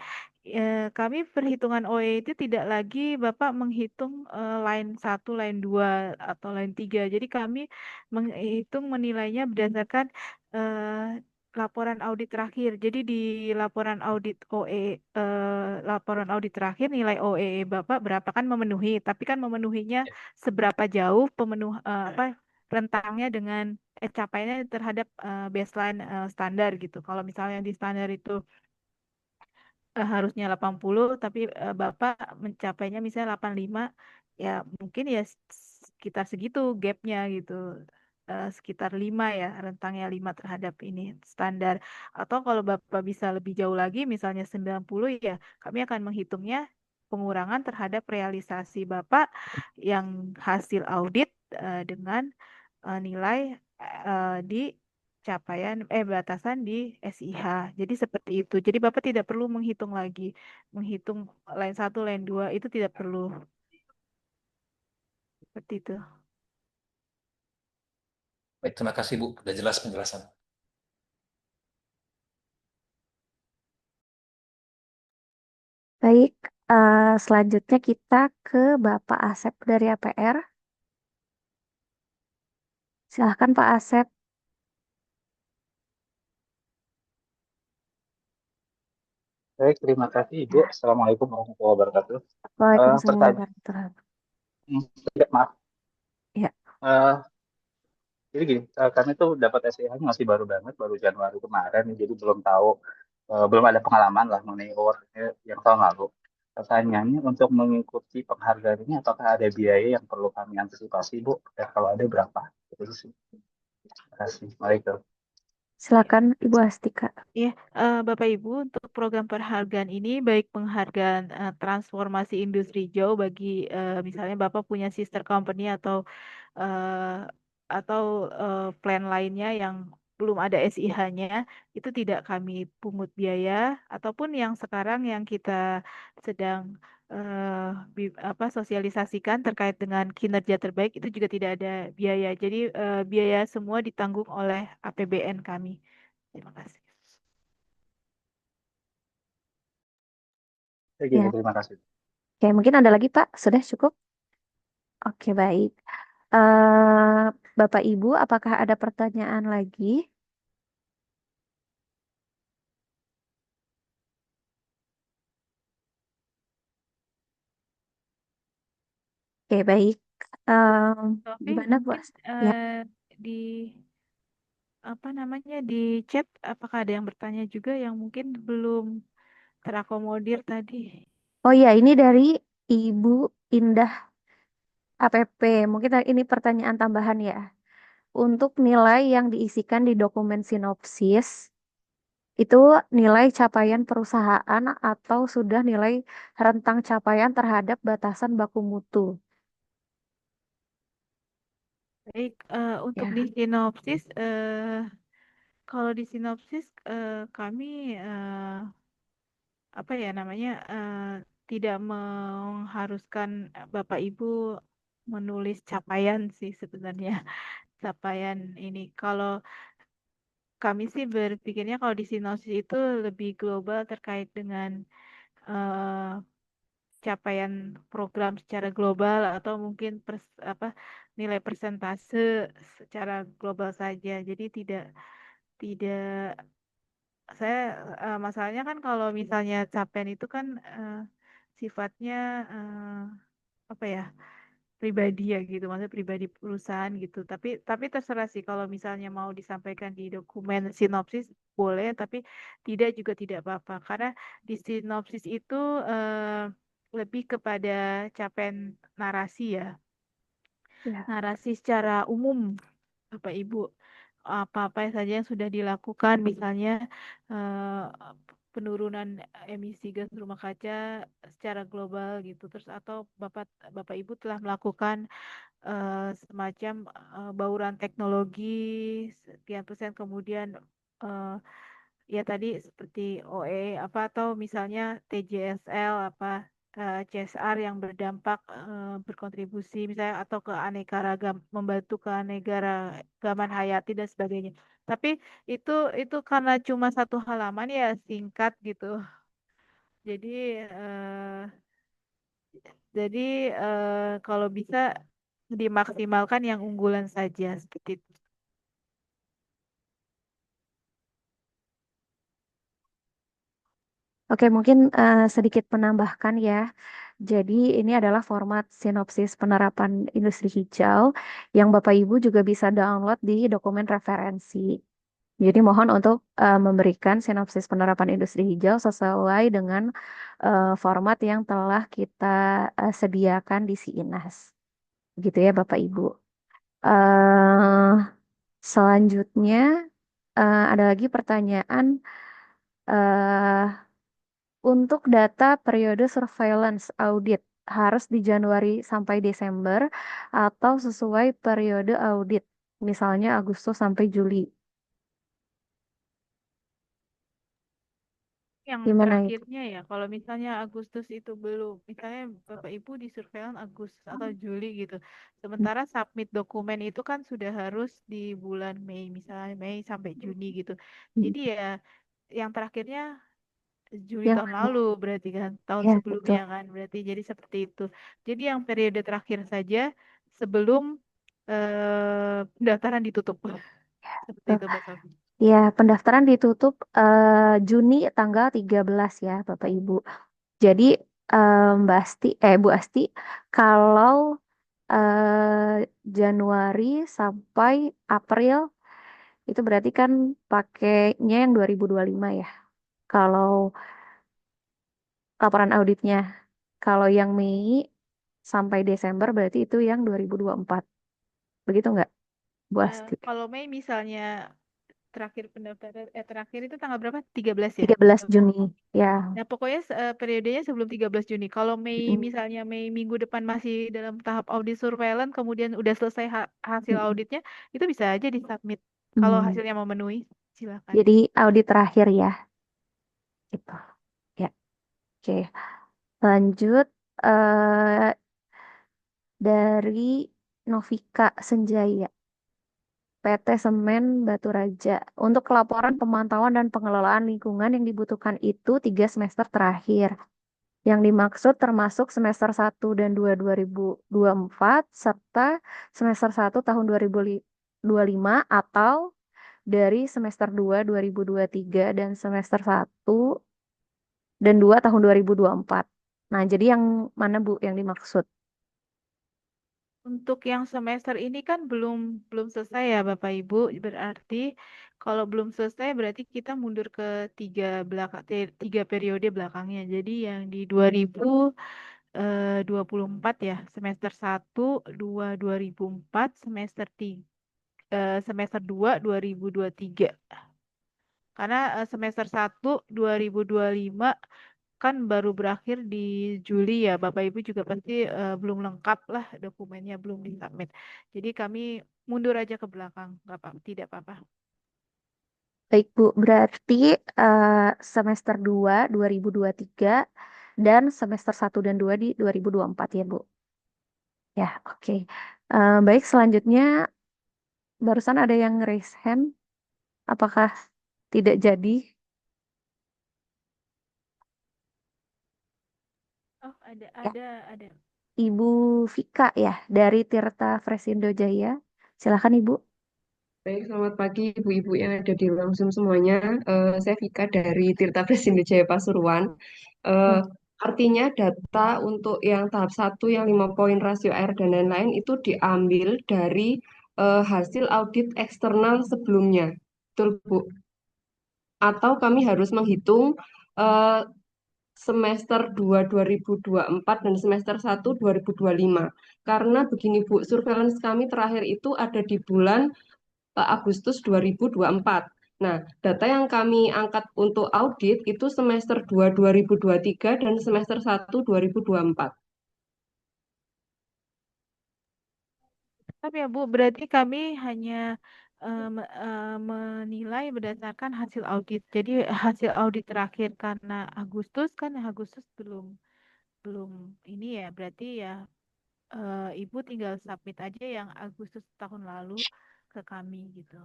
kami perhitungan OEE itu tidak lagi Bapak menghitung line 1, line 2, atau line 3. Jadi kami menghitung menilainya berdasarkan laporan audit terakhir. Jadi di laporan audit laporan audit terakhir nilai OEE Bapak berapa kan memenuhi, tapi kan memenuhinya seberapa jauh apa rentangnya dengan capaiannya terhadap baseline standar gitu. Kalau misalnya di standar itu harusnya 80 tapi Bapak mencapainya misalnya 85, ya mungkin ya sekitar segitu gapnya gitu. Sekitar 5 ya, rentangnya 5 terhadap ini standar. Atau kalau Bapak bisa lebih jauh lagi misalnya 90, ya kami akan menghitungnya pengurangan terhadap realisasi Bapak yang hasil audit dengan nilai di capaian batasan di SIH. Jadi seperti itu. Jadi Bapak tidak perlu menghitung lagi. Menghitung line 1, line 2 itu tidak perlu. Seperti itu. terima kasih Bu, sudah jelas penjelasan. Baik, selanjutnya kita ke Bapak Asep dari APR. Silahkan Pak Asep. Baik, terima kasih Ibu. Ya. Assalamualaikum warahmatullahi wabarakatuh. Waalaikumsalam Pertanyaan, warahmatullahi ya, maaf. Ya. Eh, jadi gini, kami tuh dapat SIH masih baru banget, baru Januari kemarin, jadi belum tahu, belum ada pengalaman lah mengenai award yang tahun lalu. Pertanyaannya, untuk mengikuti penghargaan ini, apakah ada biaya yang perlu kami antisipasi, Bu? Dan kalau ada berapa? Itu sih. Terima kasih. Waalaikumsalam. Silakan Ibu Astika. Ya, Bapak Ibu, untuk program penghargaan ini baik penghargaan transformasi industri hijau bagi misalnya Bapak punya sister company eh, plan lainnya yang belum ada SIH-nya, itu tidak kami pungut biaya, ataupun yang sekarang yang kita sedang sosialisasikan terkait dengan kinerja terbaik itu juga tidak ada biaya. Jadi biaya semua ditanggung oleh APBN kami. Terima kasih. Ya. Terima kasih. Oke, mungkin ada lagi Pak? Sudah cukup? Oke, baik. Bapak Ibu, apakah ada pertanyaan lagi? Oke, baik. Sofi, Gimana Bu? mungkin Ya. di di chat apakah ada yang bertanya juga yang mungkin belum terakomodir tadi? Oh iya, ini dari Ibu Indah APP. Mungkin ini pertanyaan tambahan ya. Untuk nilai yang diisikan di dokumen sinopsis, itu nilai capaian perusahaan atau sudah nilai rentang capaian terhadap batasan baku mutu? Baik, untuk Ya. di sinopsis, kalau di sinopsis kami tidak mengharuskan Bapak Ibu menulis capaian sih sebenarnya. Capaian ini. Kalau kami sih berpikirnya kalau di sinopsis itu lebih global terkait dengan eh, capaian program secara global atau mungkin nilai persentase secara global saja. Jadi tidak tidak saya masalahnya kan kalau misalnya capaian itu kan sifatnya apa ya? Pribadi ya gitu, maksudnya pribadi perusahaan gitu. Tapi terserah sih kalau misalnya mau disampaikan di dokumen sinopsis boleh, tapi tidak juga tidak apa-apa karena di sinopsis itu lebih kepada capaian narasi ya, Ya. narasi secara umum Bapak Ibu, apa-apa saja yang sudah dilakukan, misalnya eh, penurunan emisi gas rumah kaca secara global gitu, terus atau Bapak Bapak Ibu telah melakukan semacam bauran teknologi sekian persen, kemudian eh, ya tadi seperti OE apa atau misalnya TJSL CSR yang berdampak berkontribusi misalnya atau membantu keanekaragaman hayati dan sebagainya. Tapi itu itu karena cuma satu halaman ya singkat gitu. Jadi eh, jadi kalau bisa dimaksimalkan yang unggulan saja seperti itu. Oke, mungkin sedikit menambahkan ya. Jadi ini adalah format sinopsis penerapan industri hijau yang Bapak Ibu juga bisa download di dokumen referensi. Jadi mohon untuk memberikan sinopsis penerapan industri hijau sesuai dengan format yang telah kita sediakan di Siinas. Gitu ya Bapak Ibu. eh Selanjutnya ada lagi pertanyaan eh untuk data periode surveillance audit harus di Januari sampai Desember atau sesuai periode audit, misalnya Agustus sampai Juli. Yang Gimana itu? terakhirnya ya, kalau misalnya Agustus itu belum, misalnya Bapak Ibu di surveillance Agustus atau Juli gitu. Sementara submit dokumen itu kan sudah harus di bulan Mei, misalnya Mei sampai Juni gitu. Jadi ya yang terakhirnya Juli Yang tahun lalu berarti kan, tahun ya sebelumnya betul. kan, berarti jadi seperti itu. Jadi yang periode terakhir saja sebelum pendaftaran ditutup. Seperti Betul. itu Bapak. Ya, pendaftaran ditutup Juni tanggal 13 ya, Bapak Ibu. Jadi Mbak Asti, Bu Asti, kalau Januari sampai April itu berarti kan pakainya yang 2025 ya. Kalau laporan auditnya, kalau yang Mei sampai Desember berarti itu yang 2024. Begitu nggak, Bu Asti? Kalau Mei misalnya terakhir pendaftaran terakhir itu tanggal berapa? 13 ya? 13 Juni. Ya. Nah, pokoknya periodenya sebelum 13 Juni. Kalau Mei Mm-mm. misalnya Mei minggu depan masih dalam tahap audit surveillance kemudian udah selesai hasil Mm-mm. auditnya, itu bisa aja disubmit. Kalau Hmm. hasilnya memenuhi, silakan. Jadi audit terakhir ya, gitu. Ya, oke. Lanjut eh dari Novika Senjaya, PT Semen Batu Raja. Untuk laporan pemantauan dan pengelolaan lingkungan yang dibutuhkan itu 3 semester terakhir. Yang dimaksud termasuk semester 1 dan 2 2024 serta semester 1 tahun 2025 atau dari semester 2 2023 dan semester 1 dan 2 tahun 2024. Nah, jadi yang mana Bu yang dimaksud? Untuk yang semester ini kan belum belum selesai ya Bapak Ibu. Berarti kalau belum selesai berarti kita mundur ke tiga periode belakangnya. Jadi yang di 2024 ya, semester 1, 2 2004, semester 2 2023. Karena semester 1 2025 kan baru berakhir di Juli ya. Bapak Ibu juga pasti belum lengkap lah dokumennya, belum disubmit. Jadi kami mundur aja ke belakang, nggak apa, tidak apa-apa. Baik Bu, berarti semester 2 2023 dan semester 1 dan 2 di 2024 ya Bu. Ya, oke. Baik, selanjutnya barusan ada yang raise hand. Apakah tidak jadi? Oh, ada, Ya, ada. Ibu Vika ya dari Tirta Fresindo Jaya. Silakan Ibu. Baik, selamat pagi Ibu-Ibu yang ada di ruang Zoom semuanya. Saya Vika dari Tirta Presindo Jaya Pasuruan. Eh, artinya data untuk yang tahap 1, yang 5 poin rasio air dan lain-lain itu diambil dari hasil audit eksternal sebelumnya. Betul, Bu? Atau kami harus menghitung eh, semester 2 2024 dan semester 1 2025. Karena begini Bu, surveillance kami terakhir itu ada di bulan Agustus 2024. Nah, data yang kami angkat untuk audit itu semester 2 2023 dan semester 1 2024. Tapi ya Bu, berarti kami hanya menilai berdasarkan hasil audit. Jadi hasil audit terakhir karena Agustus kan Agustus belum belum ini ya, berarti ya Ibu tinggal submit aja yang Agustus tahun lalu ke kami gitu.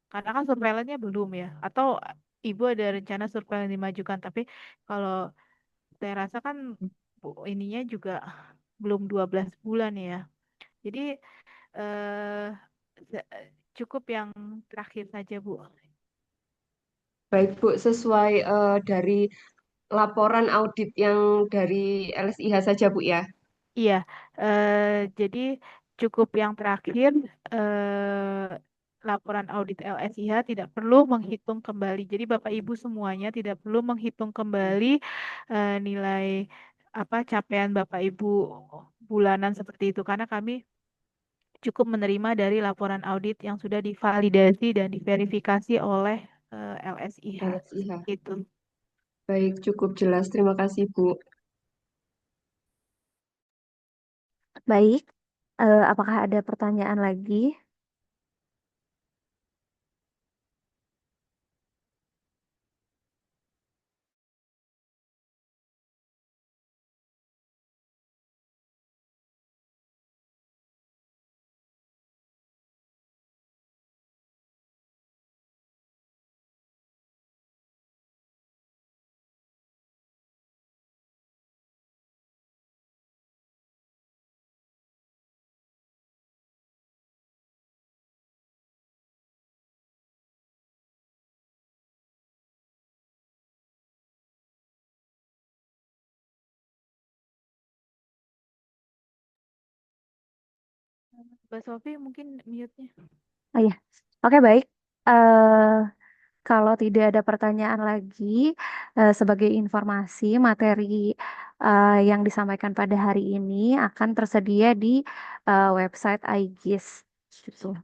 Karena kan surveillance-nya belum ya. Atau Ibu ada rencana surveillance dimajukan, tapi kalau saya rasa kan ininya juga belum 12 bulan ya. Jadi eh, cukup yang terakhir saja, Bu. Baik, Bu, sesuai dari laporan audit yang dari LSIH saja, Bu ya. Iya, jadi cukup yang terakhir laporan audit LSIH tidak perlu menghitung kembali. Jadi Bapak Ibu semuanya tidak perlu menghitung kembali nilai apa capaian Bapak Ibu bulanan seperti itu karena kami cukup menerima dari laporan audit yang sudah divalidasi dan diverifikasi oleh LSIH. LSIH. Itu. Baik, cukup jelas. Terima kasih, Bu. Baik, apakah ada pertanyaan lagi? Mbak Sofi mungkin mute-nya. Oh iya, oke baik. Eh Kalau tidak ada pertanyaan lagi, sebagai informasi, materi yang disampaikan pada hari ini akan tersedia di website IGIS. Gitu.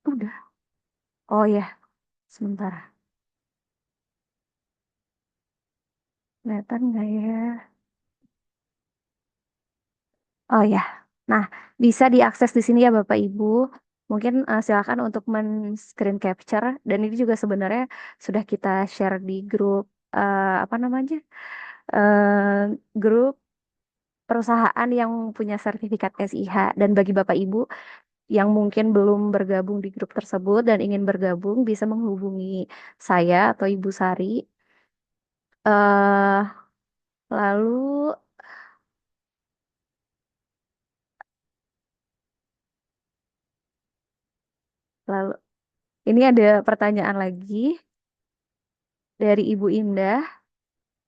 Udah. Oh ya, sebentar. Kelihatan nggak ya? Oh ya. Nah, bisa diakses di sini ya Bapak Ibu. Mungkin silakan untuk men-screen capture dan ini juga sebenarnya sudah kita share di grup apa namanya? Grup perusahaan yang punya sertifikat SIH dan bagi Bapak Ibu yang mungkin belum bergabung di grup tersebut dan ingin bergabung bisa menghubungi saya atau Ibu Sari. eh Lalu lalu ini ada pertanyaan lagi dari Ibu Indah.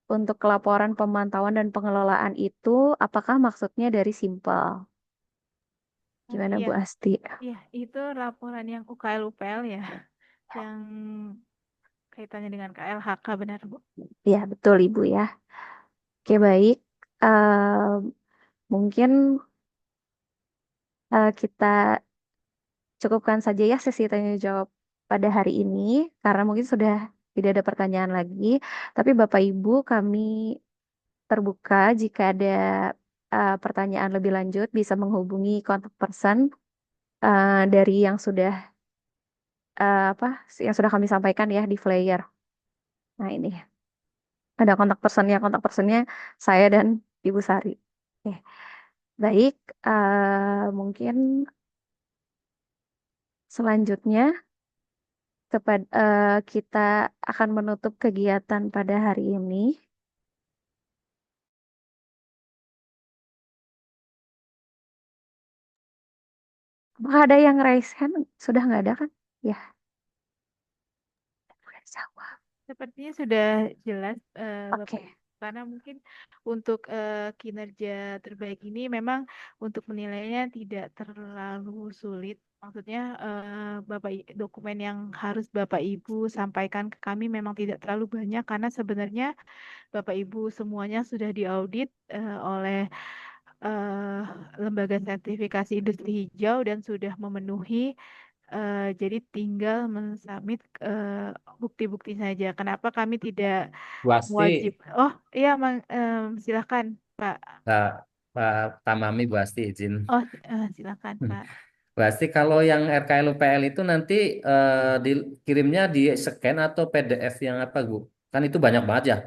Untuk laporan pemantauan dan pengelolaan itu, apakah maksudnya dari Simpel? Gimana Iya, Bu Asti? iya, itu laporan yang UKL UPL ya, yang kaitannya dengan KLHK benar Bu. Ya, betul Ibu ya. Oke, baik. Mungkin kita cukupkan saja ya sesi tanya jawab pada hari ini, karena mungkin sudah tidak ada pertanyaan lagi. Tapi Bapak Ibu, kami terbuka jika ada pertanyaan lebih lanjut, bisa menghubungi kontak person dari yang sudah apa yang sudah kami sampaikan ya di flyer. Nah ini ada kontak personnya saya dan Ibu Sari. Oke, baik. Mungkin selanjutnya kita akan menutup kegiatan pada hari ini. Apakah ada yang raise hand? Sudah nggak ada kan? Ya, jawab. Sepertinya sudah jelas Oke. Bapak Ibu. Karena mungkin untuk kinerja terbaik ini memang untuk menilainya tidak terlalu sulit. Maksudnya dokumen yang harus Bapak Ibu sampaikan ke kami memang tidak terlalu banyak karena sebenarnya Bapak Ibu semuanya sudah diaudit oleh eh, lembaga sertifikasi industri hijau dan sudah memenuhi. Jadi tinggal mensubmit bukti-bukti saja. Kenapa kami tidak Bu Asti, wajib? Oh iya, silakan Pak. Pak, Pak Tamami, Bu Asti izin. Oh silakan Pak. Bu Asti, kalau yang RKLUPL itu nanti dikirimnya di scan atau PDF yang apa, Bu? Kan itu banyak banget ya,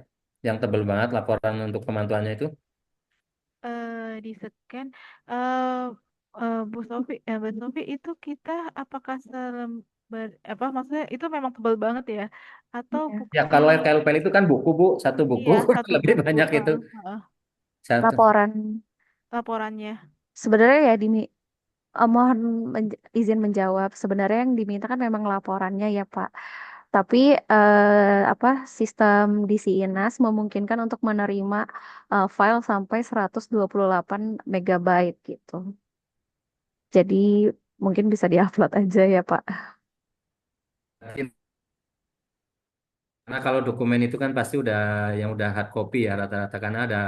yang tebel banget laporan untuk pemantauannya itu. Di scan. Bu Sofi, Bu Sofi itu kita apakah selembar apa maksudnya itu memang tebal banget ya? Atau Iya. Ya, bukti? kalau RKLUPL itu kan buku, Bu, satu buku Iya, satu lebih buku. banyak itu. Satu. Laporan Laporannya. sebenarnya ya mohon izin menjawab. Sebenarnya yang diminta kan memang laporannya ya Pak. Tapi apa sistem di Sinas memungkinkan untuk menerima file sampai 128 megabyte gitu. Jadi mungkin bisa diupload aja ya Pak. Karena kalau dokumen itu kan pasti udah yang udah hard copy ya rata-rata karena ada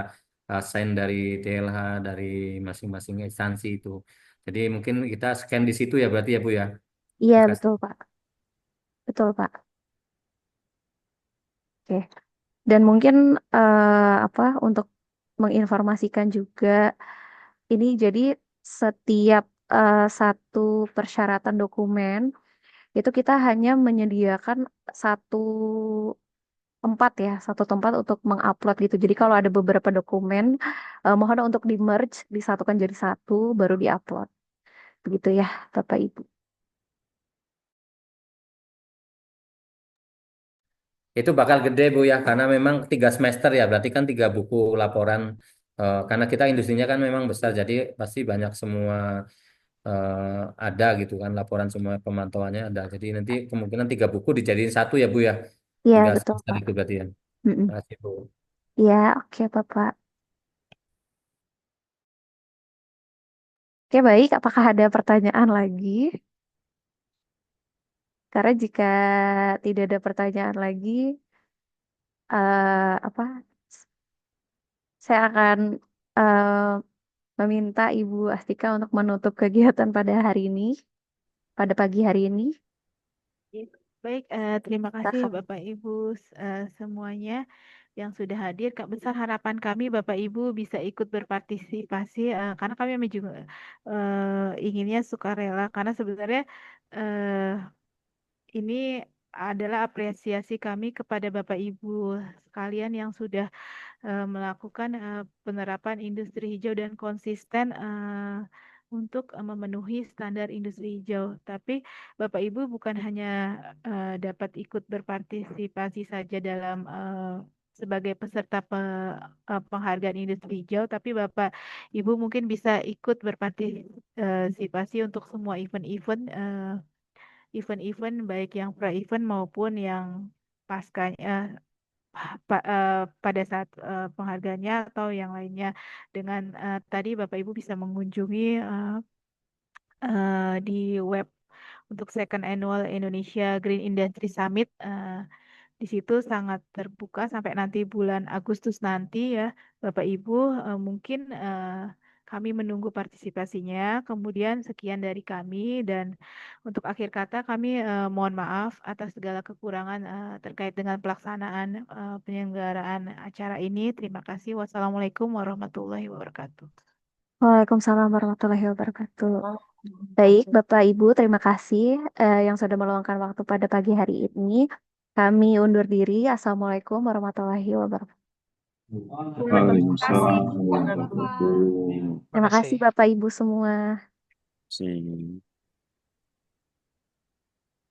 sign dari DLH dari masing-masing instansi itu. Jadi mungkin kita scan di situ ya berarti ya Bu ya. Iya Dikasih. betul Pak. Betul Pak. Oke. Dan mungkin apa untuk menginformasikan juga ini jadi setiap satu persyaratan dokumen itu kita hanya menyediakan satu satu tempat untuk mengupload gitu. Jadi kalau ada beberapa dokumen, mohon untuk di merge, disatukan jadi satu, baru diupload. Begitu ya, Bapak Ibu. Itu bakal gede Bu ya karena memang 3 semester ya berarti kan 3 buku laporan. Karena kita industrinya kan memang besar jadi pasti banyak semua ada gitu kan laporan semua pemantauannya ada. Jadi nanti kemungkinan 3 buku dijadiin satu ya Bu ya. Iya, Tiga betul semester Pak. itu berarti ya. Mm-mm. Terima kasih Bu. Iya, oke Bapak. Oke, baik. Apakah ada pertanyaan lagi? Karena jika tidak ada pertanyaan lagi, apa? Saya akan eh, meminta Ibu Astika untuk menutup kegiatan pada hari ini, pada pagi hari ini. Baik, terima kasih Silakan. Bapak Ibu semuanya yang sudah hadir. Kak, besar harapan kami Bapak Ibu bisa ikut berpartisipasi karena kami juga inginnya sukarela karena sebenarnya eh, ini adalah apresiasi kami kepada Bapak Ibu sekalian yang sudah melakukan penerapan industri hijau dan konsisten untuk memenuhi standar industri hijau. Tapi Bapak Ibu bukan hanya dapat ikut berpartisipasi saja dalam sebagai peserta penghargaan industri hijau, tapi Bapak Ibu mungkin bisa ikut berpartisipasi untuk semua event-event baik yang pra-event maupun yang paskanya pada saat penghargaannya atau yang lainnya dengan tadi Bapak Ibu bisa mengunjungi di web untuk Second Annual Indonesia Green Industry Summit. Di situ sangat terbuka sampai nanti bulan Agustus nanti ya, Bapak Ibu. Mungkin kami menunggu partisipasinya. Kemudian sekian dari kami dan untuk akhir kata kami mohon maaf atas segala kekurangan terkait dengan pelaksanaan penyelenggaraan acara ini. Terima kasih. Wassalamualaikum warahmatullahi wabarakatuh. Waalaikumsalam warahmatullahi wabarakatuh. Baik, Bapak Ibu, terima kasih yang sudah meluangkan waktu pada pagi hari ini. Kami undur diri. Assalamualaikum warahmatullahi wabarakatuh. Waalaikumsalam warahmatullahi wabarakatuh. Terima kasih Bapak Ibu semua. Terima kasih.